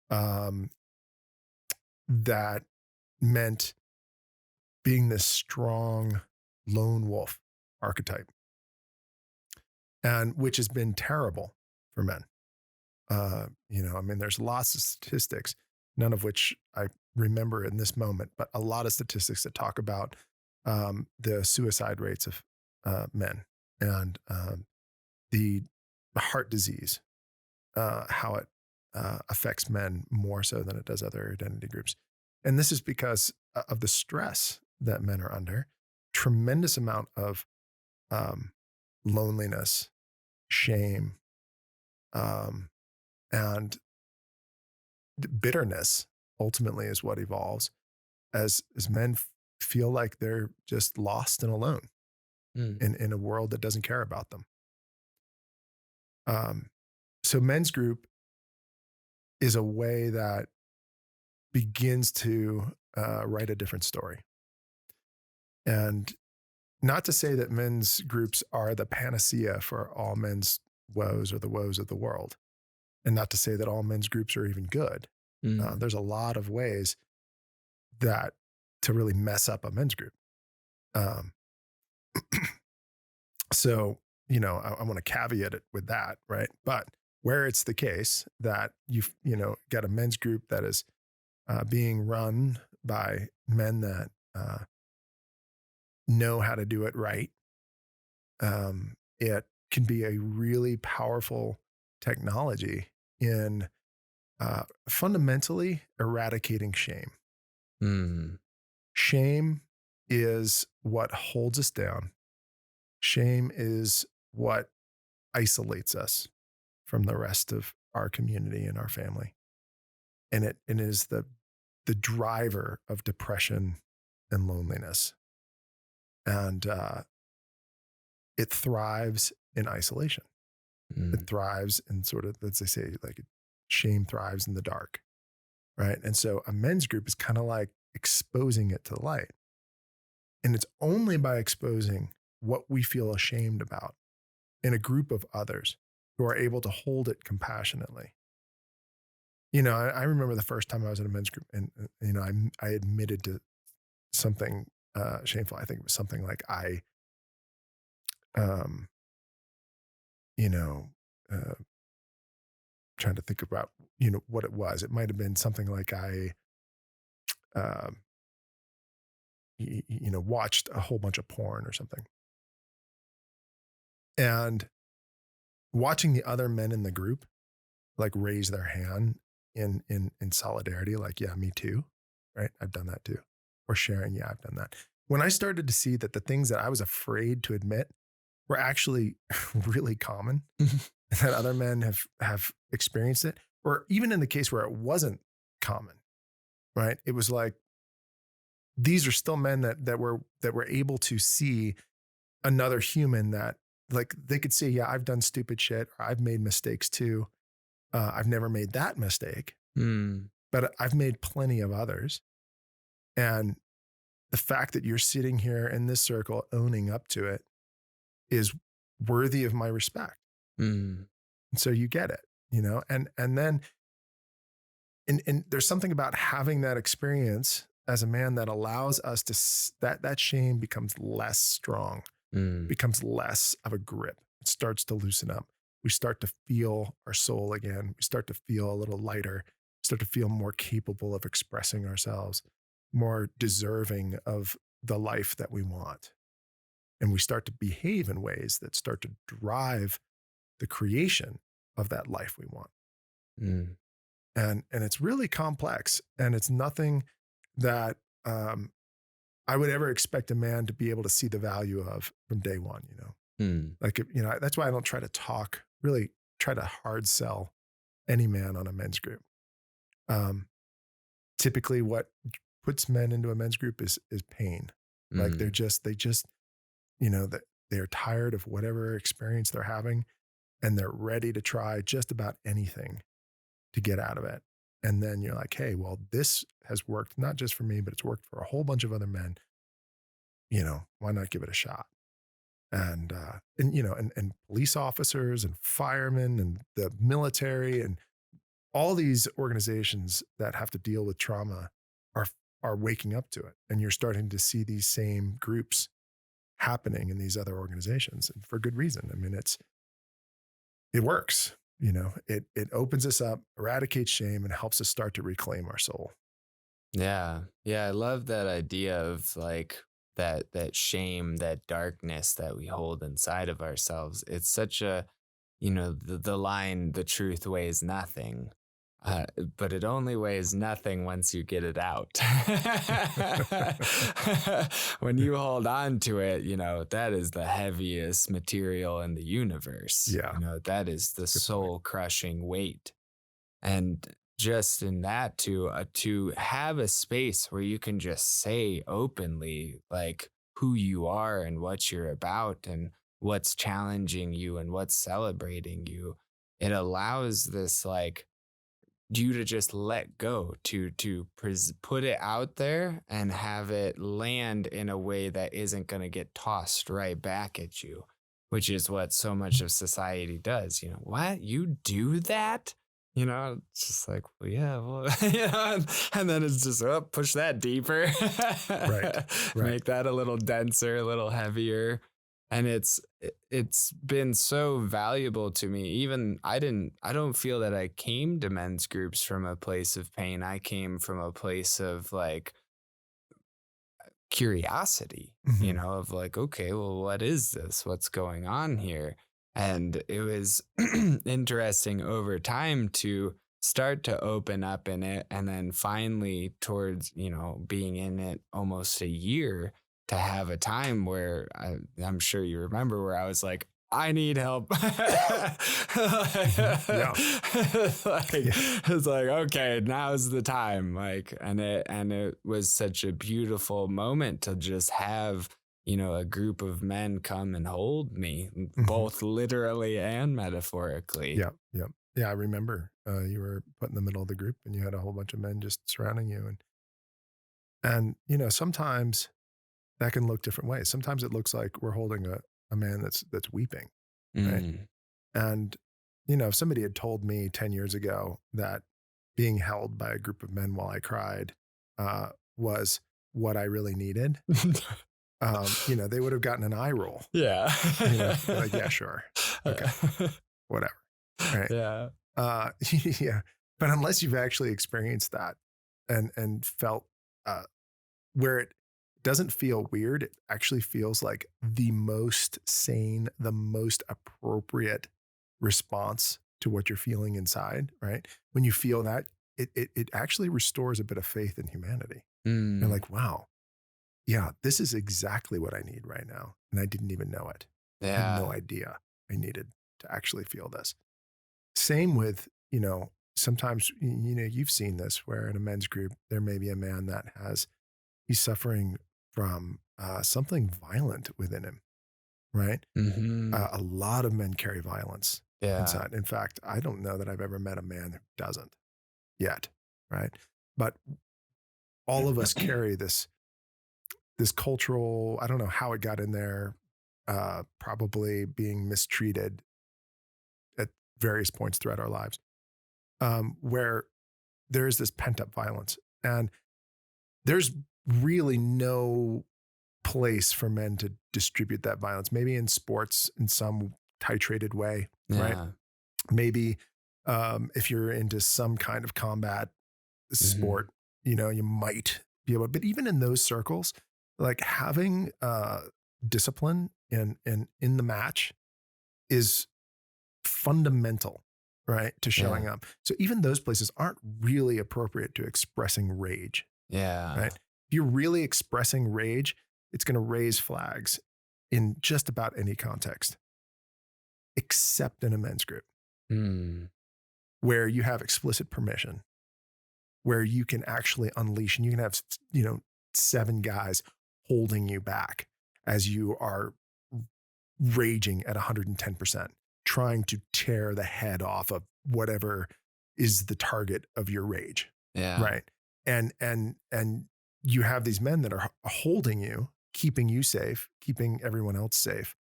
B: um, that meant being this strong lone wolf archetype, and which has been terrible for men. I mean, there's lots of statistics, none of which I remember in this moment, but a lot of statistics that talk about the suicide rates of men and the heart disease, how it affects men more so than it does other identity groups. And this is because of the stress that men are under, tremendous amount of um, loneliness, shame, um, and bitterness ultimately is what evolves as men feel like they're just lost and alone
A: Mm.
B: in a world that doesn't care about them. Um, so men's group is a way that begins to write a different story. And not to say that men's groups are the panacea for all men's woes or the woes of the world, and not to say that all men's groups are even good.
A: Mm.
B: There's a lot of ways that to really mess up a men's group. Um, so, I want to caveat it with that, right? But where it's the case that you've got a men's group that is being run by men that know how to do it right, it can be a really powerful technology in fundamentally eradicating shame.
A: Mm.
B: Shame is what holds us down. Shame is what isolates us from the rest of our community and our family. And it is the driver of depression and loneliness. And it thrives in isolation. It
A: Mm.
B: thrives in sort of, as they say, like shame thrives in the dark, right? And so a men's group is kind of like exposing it to the light. And it's only by exposing what we feel ashamed about in a group of others who are able to hold it compassionately. I remember the first time I was in a men's group and, I admitted to something shameful. I think it was something like um, you know, uh, trying to think about, what it was. It might have been something like um, watched a whole bunch of porn or something. And watching the other men in the group like raise their hand in solidarity, like, yeah, me too. Right. I've done that too. Or sharing, yeah, I've done that. When I started to see that the things that I was afraid to admit were actually really common, that other men have experienced it, or even in the case where it wasn't common, right? It was like these are still men that were able to see another human that like they could say, yeah, I've done stupid shit, or I've made mistakes too. I've never made that mistake,
A: Mm.
B: but I've made plenty of others. And the fact that you're sitting here in this circle owning up to it is worthy of my respect.
A: Mm.
B: And so you get it, and then and there's something about having that experience as a man that allows us to that shame becomes less strong,
A: Mm.
B: becomes less of a grip. It starts to loosen up. We start to feel our soul again. We start to feel a little lighter, start to feel more capable of expressing ourselves, more deserving of the life that we want. And we start to behave in ways that start to drive the creation of that life we want.
A: Mm.
B: And it's really complex, and it's nothing that um, I would ever expect a man to be able to see the value of from day one.
A: Mm.
B: Like, that's why I don't really try to hard sell any man on a men's group. Um, Typically what puts men into a men's group is pain. Like
A: Mm.
B: they just, that they're tired of whatever experience they're having, and they're ready to try just about anything to get out of it. And then you're like, hey, well, this has worked not just for me, but it's worked for a whole bunch of other men. Why not give it a shot? And police officers and firemen and the military and all these organizations that have to deal with trauma are are waking up to it. And you're starting to see these same groups happening in these other organizations, and for good reason. I mean, it works. It opens us up, eradicates shame, and helps us start to reclaim our soul.
A: Yeah. Yeah, I love that idea of like that shame, that darkness that we hold inside of ourselves. It's such a, the line, the truth weighs nothing. Uh, but it only weighs nothing once you get it out. When you hold on to it, that is the heaviest material in the universe.
B: Yeah,
A: That is the
B: good point.
A: soul crushing weight. And just in that, to have a space where you can just say openly like who you are and what you're about and what's challenging you and what's celebrating you, it allows this like you to just let go, to put it out there and have it land in a way that isn't going to get tossed right back at you, which is what so much of society does. What, you do that? It's just like, well, yeah, well, and then it's just, oh, push that deeper.
B: Right, right.
A: Make that a little denser, a little heavier. And it's been so valuable to me. Even I don't feel that I came to men's groups from a place of pain. I came from a place of like curiosity,
B: Mhm.
A: of like, okay, well, what is this? What's going on here? And it was interesting over time to start to open up in it. And then finally, towards, being in it almost a year, to have a time where I'm sure you remember where I was like, I need help.
B: Mhm. Yeah,
A: Like,
B: yeah.
A: it's like, okay, now's the time. Like, and it was such a beautiful moment to just have, a group of men come and hold me,
B: Mhm.
A: both literally and metaphorically.
B: Yeah, yeah. Yeah, I remember, you were put in the middle of the group, and you had a whole bunch of men just surrounding you, and sometimes that can look different ways. Sometimes it looks like we're holding a man that's weeping, right?
A: Mm.
B: And if somebody had told me 10 years ago that being held by a group of men while I cried, was what I really needed, they would have gotten an eye roll,
A: Yeah.
B: be like, "Yeah, sure. Okay, whatever." Right?
A: Yeah.
B: Yeah. But unless you've actually experienced that and felt, uh, where it doesn't feel weird, it actually feels like the most sane, the most appropriate response to what you're feeling inside, right? When you feel that, it actually restores a bit of faith in humanity. You're
A: Mm.
B: like, wow, yeah, this is exactly what I need right now. And I didn't even know it. I had no
A: Yeah.
B: idea I needed to actually feel this. Same with, sometimes, you've seen this where in a men's group, there may be a man that he's suffering from something violent within him, right?
A: Hmm.
B: A lot of men carry violence
A: Yeah.
B: inside. In fact, I don't know that I've ever met a man who doesn't yet, right? But all of us carry this cultural, I don't know how it got in there, probably being mistreated at various points throughout our lives, where there's this pent up violence. And there's really no place for men to distribute that violence. Maybe in sports in some titrated way, right?
A: Yeah.
B: Maybe if you're into some kind of combat
A: Hmm.
B: sport, you might be able, but even in those circles, like having discipline in the match is fundamental, right, to showing
A: Yeah.
B: up. So even those places aren't really appropriate to expressing rage, right?
A: Yeah.
B: If you're really expressing rage, it's going to raise flags in just about any context, except in a men's group
A: Mm.
B: where you have explicit permission, where you can actually unleash and you can have, 7 guys holding you back as you are raging at 110%, trying to tear the head off of whatever is the target of your rage,
A: Yeah.
B: right? And you have these men that are holding you, keeping you safe, keeping everyone else safe,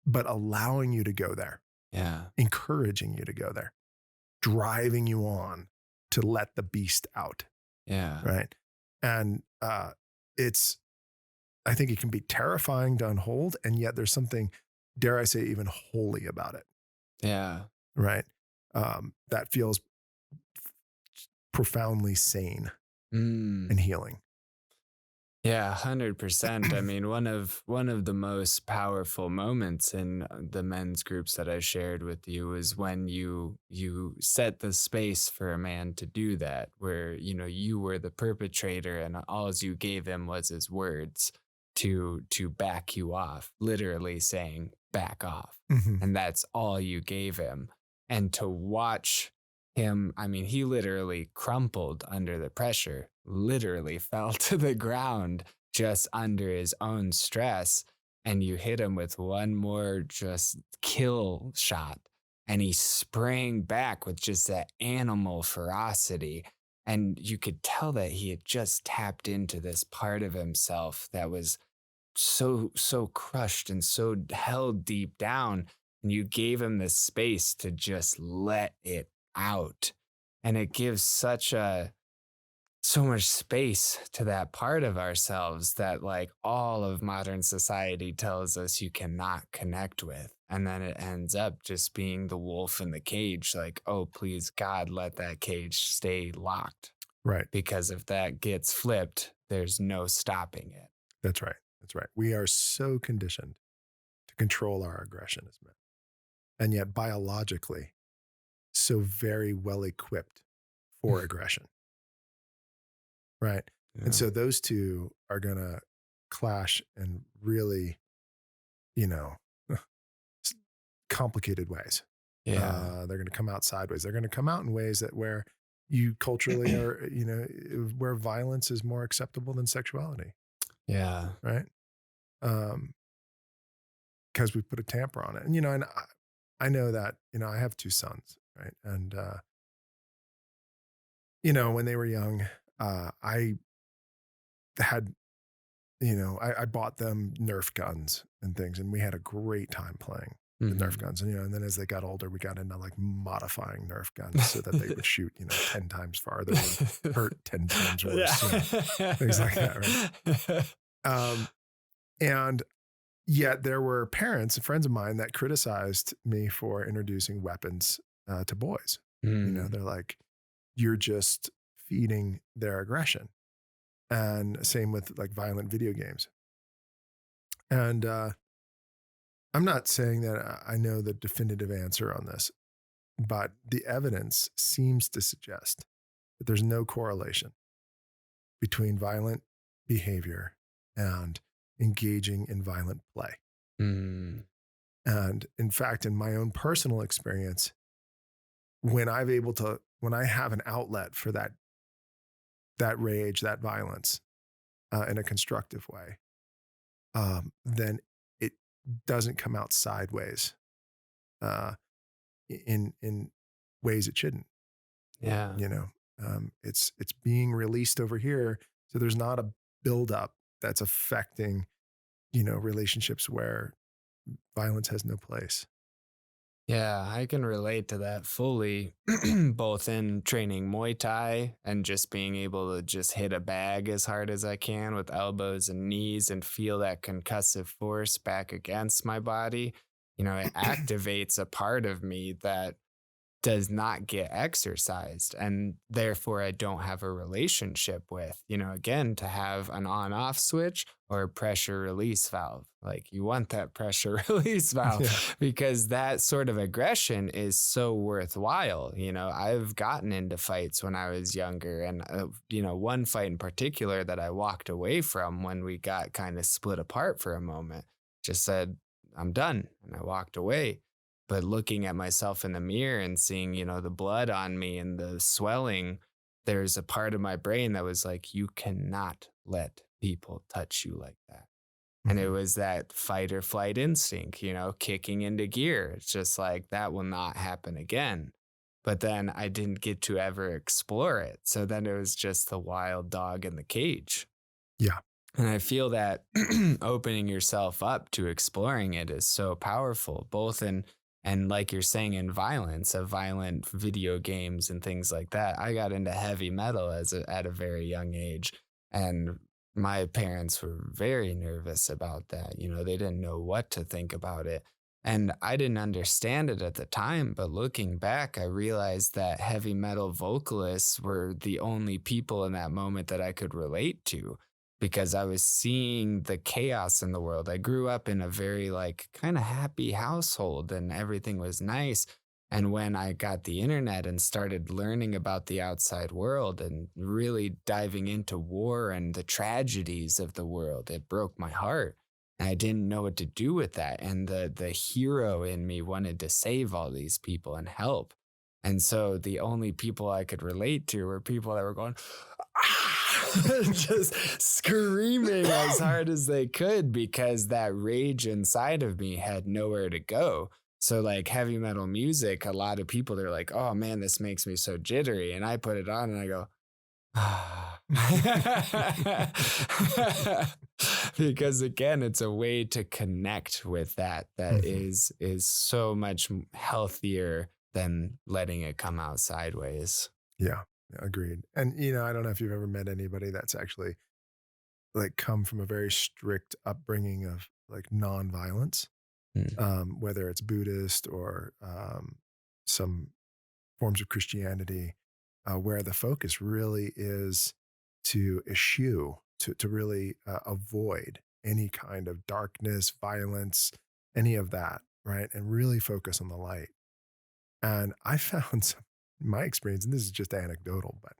B: but allowing you to go there,
A: Yeah.
B: encouraging you to go there, driving you on to let the beast out,
A: Yeah.
B: right? And it's I think it can be terrifying to unhold, and yet there's something, dare I say, even holy about it,
A: Yeah.
B: right? that feels profoundly sane
A: Mm.
B: and healing.
A: Yeah, 100%. I mean, one of the most powerful moments in the men's groups that I shared with you is when you set the space for a man to do that, where you were the perpetrator and all you gave him was his words to back you off, literally saying back off.
B: Mhm.
A: And that's all you gave him. And to watch him, I mean, he literally crumpled under the pressure, literally fell to the ground just under his own stress. And you hit him with one more just kill shot. And he sprang back with just that animal ferocity. And you could tell that he had just tapped into this part of himself that was so crushed and so held deep down, and you gave him the space to just let it out. And it gives so much space to that part of ourselves that like all of modern society tells us you cannot connect with. And then it ends up just being the wolf in the cage, like, oh, please God, let that cage stay locked,
B: Right.
A: because if that gets flipped, there's no stopping it.
B: That's right. That's right. We are so conditioned to control our aggression as men, and yet biologically, so very well equipped for aggression. Right. And
A: Yeah.
B: so those two are going to clash in really, you know, complicated ways.
A: Yeah.
B: They're going to come out sideways. They're going to come out in ways that where you culturally are, where violence is more acceptable than sexuality.
A: Yeah.
B: Right. Because we put a tamper on it. And I know that, I have two sons, right? And, when they were young, I had, I bought them Nerf guns and things, and we had a great time playing the Nerf
A: Mhm.
B: guns. And then as they got older, we got into like modifying Nerf guns so that they would shoot, 10 times farther and hurt 10 times worse, things like that, right? And yet there were parents and friends of mine that criticized me for introducing weapons to boys.
A: Mm.
B: They're like, you're just feeding their aggression. And same with like violent video games. And I'm not saying that I know the definitive answer on this, but the evidence seems to suggest that there's no correlation between violent behavior and engaging in violent play.
A: Mm.
B: And in fact, in my own personal experience, when I have an outlet for that rage, that violence, in a constructive way, then it doesn't come out sideways, uh, in ways it shouldn't.
A: Yeah.
B: You know, it's being released over here, so there's not a buildup that's affecting relationships where violence has no place.
A: Yeah, I can relate to that fully, both in training Muay Thai and just being able to just hit a bag as hard as I can with elbows and knees and feel that concussive force back against my body. It activates a part of me that does not get exercised, and therefore I don't have a relationship with, again, to have an on off switch or a pressure release valve. Like, you want that pressure release
B: Yeah.
A: valve because that sort of aggression is so worthwhile. I've gotten into fights when I was younger, and one fight in particular that I walked away from when we got kind of split apart for a moment, just said, I'm done, and I walked away. But looking at myself in the mirror and seeing, the blood on me and the swelling, there's a part of my brain that was like, you cannot let people touch you like that. And it
B: Mhm.
A: was that fight or flight instinct, kicking into gear. It's just like, that will not happen again. But then I didn't get to ever explore it. So then it was just the wild dog in the cage.
B: Yeah.
A: And I feel that opening yourself up to exploring it is so powerful, both in, and like you're saying, in violence, of violent video games and things like that. I got into heavy metal at a very young age, and my parents were very nervous about that. They didn't know what to think about it. And I didn't understand it at the time, but looking back, I realized that heavy metal vocalists were the only people in that moment that I could relate to because I was seeing the chaos in the world. I grew up in a very like kind of happy household and everything was nice. And when I got the internet and started learning about the outside world and really diving into war and the tragedies of the world, it broke my heart. And I didn't know what to do with that. And the hero in me wanted to save all these people and help. And so the only people I could relate to were people that were going, "Ah!" just screaming as hard as they could because that rage inside of me had nowhere to go. So like heavy metal music, a lot of people they're like, "Oh man, this makes me so jittery." And I put it on and I go, "Ah." Because again, it's a way to connect with that
B: Mhm.
A: is so much healthier than letting it come out sideways.
B: Yeah, agreed. And, I don't know if you've ever met anybody that's actually, like, come from a very strict upbringing of, like, nonviolence,
A: Mm,
B: whether it's Buddhist or, some forms of Christianity, where the focus really is to eschew, to really, avoid any kind of darkness, violence, any of that, right? And really focus on the light. And I found some my experience, and this is just anecdotal, but,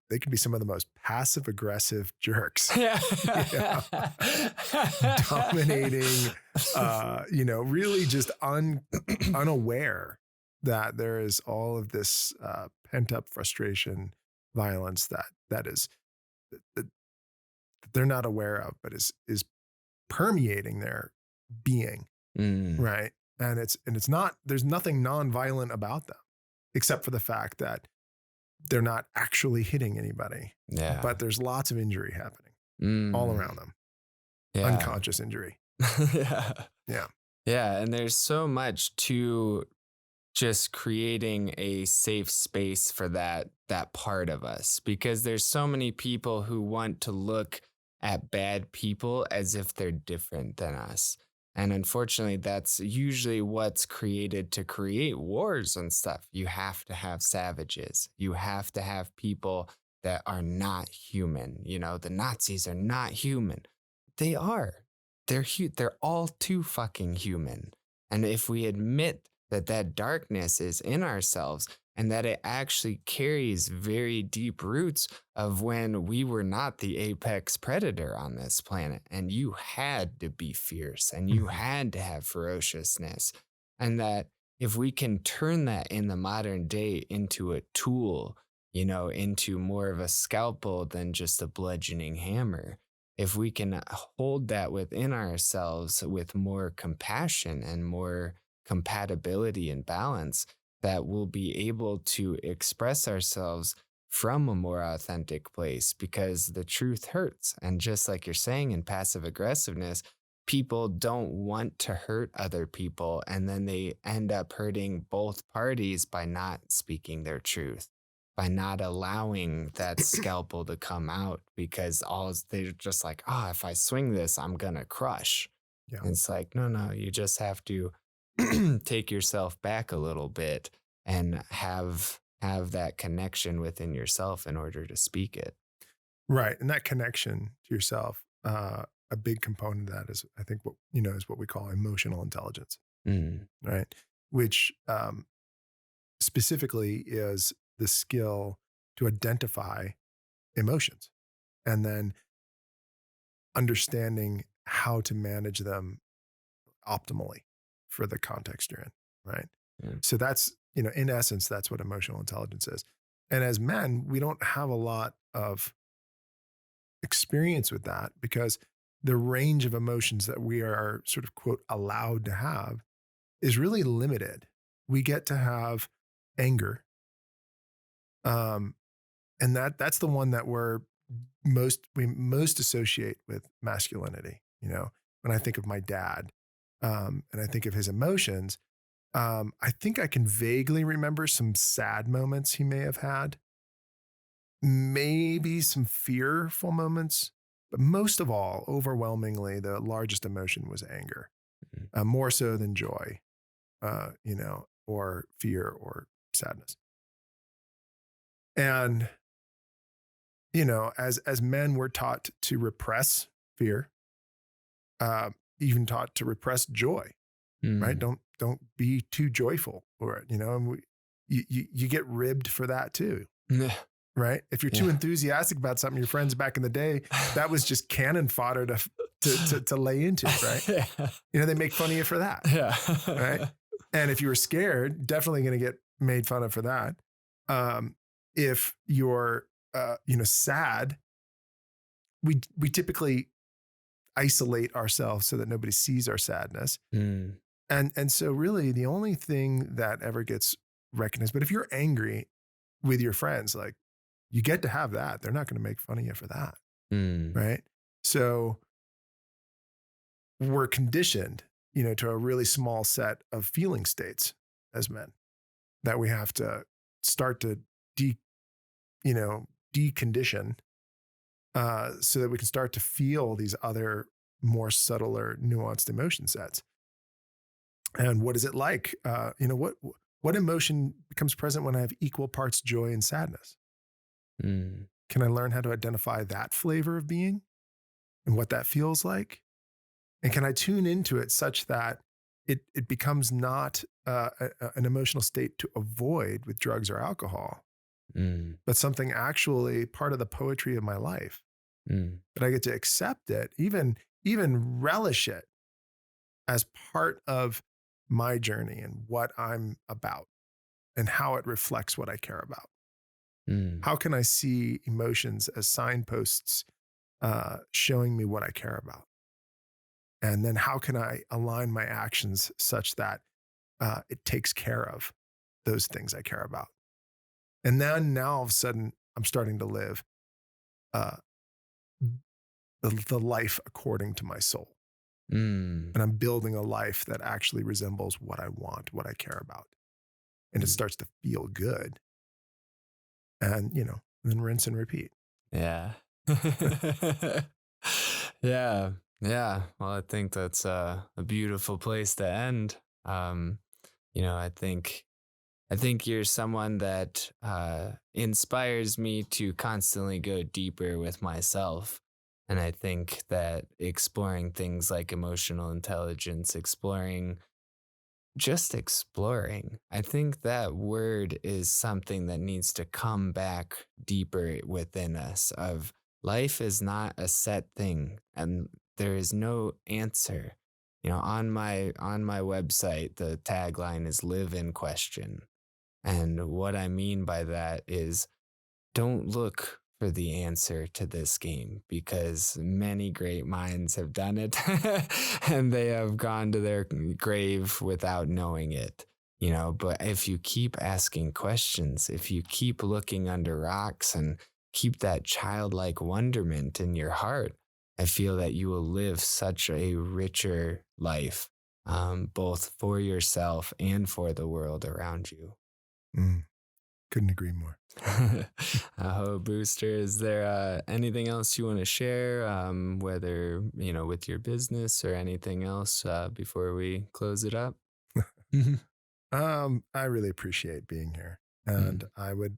B: they can be some of the most passive aggressive jerks,
A: yeah.
B: you know, dominating, really just unaware that there is all of this, pent-up frustration, violence that is that they're not aware of, but is permeating their being,
A: Mm,
B: right? And it's not there's nothing nonviolent about them, except for the fact that they're not actually hitting anybody,
A: yeah.
B: but there's lots of injury happening all
A: Mm,
B: around them,
A: yeah.
B: unconscious injury.
A: Yeah.
B: Yeah.
A: Yeah. And there's so much to just creating a safe space for that part of us because there's so many people who want to look at bad people as if they're different than us. And unfortunately, that's usually what's created to create wars and stuff. You have to have savages. You have to have people that are not human. You know, the Nazis are not human. They are. They're all too fucking human. And if we admit that that darkness is in ourselves and that it actually carries very deep roots of when we were not the apex predator on this planet and you had to be fierce and you
B: Mhm.
A: had to have ferociousness, and that if we can turn that in the modern day into a tool, into more of a scalpel than just a bludgeoning hammer, if we can hold that within ourselves with more compassion and more compatibility and balance, that we'll be able to express ourselves from a more authentic place because the truth hurts. And just like you're saying in passive aggressiveness, people don't want to hurt other people. And then they end up hurting both parties by not speaking their truth, by not allowing that scalpel to come out because they're just like, oh, if I swing this, I'm going to crush.
B: Yeah.
A: And it's like, no, no, you just have to take yourself back a little bit and have that connection within yourself in order to speak it.
B: Right, and that connection to yourself, a big component of that is, I think, is what we call emotional intelligence,
A: Mm,
B: right? Which, specifically is the skill to identify emotions and then understanding how to manage them optimally for the context you're in, right?
A: yeah.
B: So that's, in essence, that's what emotional intelligence is. And as men, we don't have a lot of experience with that because the range of emotions that we are sort of quote allowed to have is really limited. We get to have anger, um, and that's the one that we most associate with masculinity. When I think of my dad, and I think of his emotions, I think I can vaguely remember some sad moments he may have had, maybe some fearful moments, but most of all, overwhelmingly, the largest emotion was anger. more so than joy, or fear or sadness. And, as men, we're taught to repress fear, uh, even taught to repress joy, right?
A: Mm.
B: Don't be too joyful, or, and you get ribbed for that too,
A: Yeah.
B: right? If you're too
A: Yeah.
B: enthusiastic about something, your friends back in the day, that was just cannon fodder to lay into, right?
A: Yeah.
B: They make fun of you for that,
A: Yeah.
B: right? And if you were scared, definitely going to get made fun of for that. If you're, sad, we typically isolate ourselves so that nobody sees our sadness.
A: Mm.
B: And so really the only thing that ever gets recognized, but if you're angry with your friends, like, you get to have that. They're not going to make fun of you for that,
A: Mm.
B: right? So we're conditioned, to a really small set of feeling states as men that we have to start to de, decondition, so that we can start to feel these other more subtle or nuanced emotion sets. And what is it like? What emotion becomes present when I have equal parts joy and sadness?
A: Mm.
B: Can I learn how to identify that flavor of being and what that feels like? And can I tune into it such that it becomes not an emotional state to avoid with drugs or alcohol,
A: Mm.
B: but something actually part of the poetry of my life,
A: Mm.
B: that I get to accept it, even relish it as part of my journey and what I'm about and how it reflects what I care about.
A: Mm.
B: How can I see emotions as signposts, showing me what I care about? And then how can I align my actions such that it takes care of those things I care about? And then now all of a sudden, I'm starting to live uh, the life according to my soul.
A: Mm.
B: And I'm building a life that actually resembles what I want, what I care about. And it
A: Mm.
B: starts to feel good. And, then rinse and repeat.
A: Yeah. Yeah. Yeah. Well, I think that's a beautiful place to end. Um, I think you're someone that inspires me to constantly go deeper with myself. And I think that exploring things like emotional intelligence, exploring. I think that word is something that needs to come back deeper within us of life is not a set thing and there is no answer. On my website, the tagline is live in question. And what I mean by that is don't look for the answer to this game because many great minds have done it and they have gone to their grave without knowing it. But if you keep asking questions, if you keep looking under rocks and keep that childlike wonderment in your heart, I feel that you will live such a richer life, both for yourself and for the world around you.
B: Mm, couldn't agree more.
A: Booster, is there anything else you want to share, whether, with your business or anything else before we close it up?
B: I really appreciate being here. And
A: Mm.
B: I would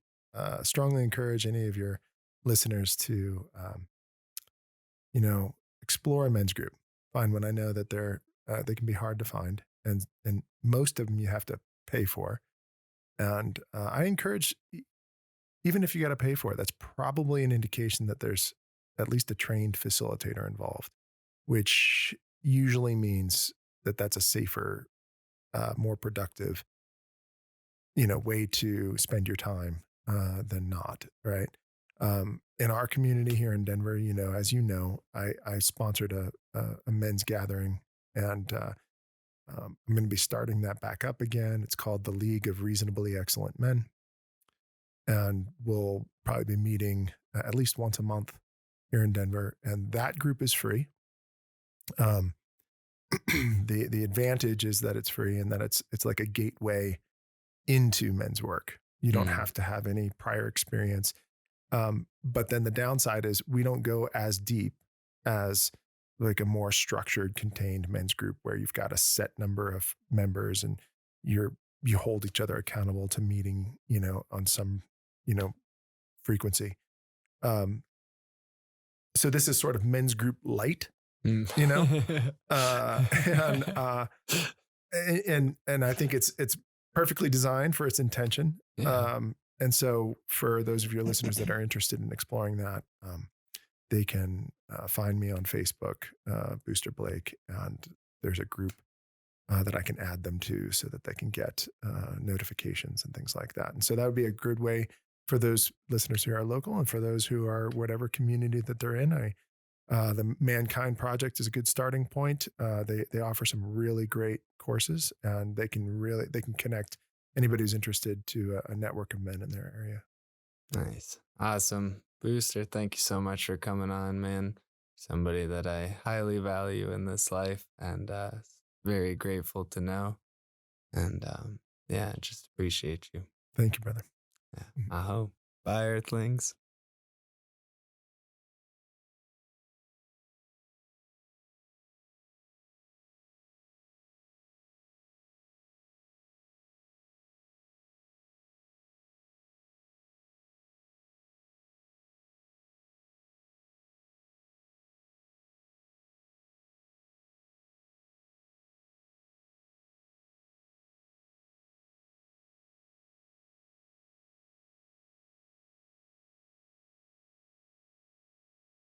B: strongly encourage any of your listeners to, explore a men's group. Find one. I know that they can be hard to find, and most of them you have to pay for. And I encourage, even if you got to pay for it, that's probably an indication that there's at least a trained facilitator involved, which usually means that that's a safer, more productive, way to spend your time than not, right? In our community here in Denver, as you know, I sponsored a men's gathering, and I'm going to be starting that back up again. It's called the League of Reasonably Excellent Men, and we'll probably be meeting at least once a month here in Denver, and that group is free. Um, the advantage is that it's free and that it's like a gateway into men's work. You don't
A: Mm.
B: have to have any prior experience. But then the downside is we don't go as deep as like a more structured, contained men's group where you've got a set number of members and you hold each other accountable to meeting, on some, you know, frequency. Um, so this is sort of men's group light,
A: Mm.
B: you know, uh, and uh, and I think it's perfectly designed for its intention.
A: Yeah.
B: And so for those of your listeners that are interested in exploring that, they can find me on Facebook, Booster Blake, and there's a group that I can add them to so that they can get notifications and things like that. And so that would be a good way for those listeners who are local and for those who are whatever community that they're in. The Mankind Project is a good starting point. They offer some really great courses, and they can connect anybody who's interested to a network of men in their area.
A: Nice. Awesome. Booster, thank you so much for coming on, man. Somebody that I highly value in this life and very grateful to know. And yeah, just appreciate you.
B: Thank you, brother.
A: Yeah.
B: Mhm.
A: Aho. Bye, Earthlings.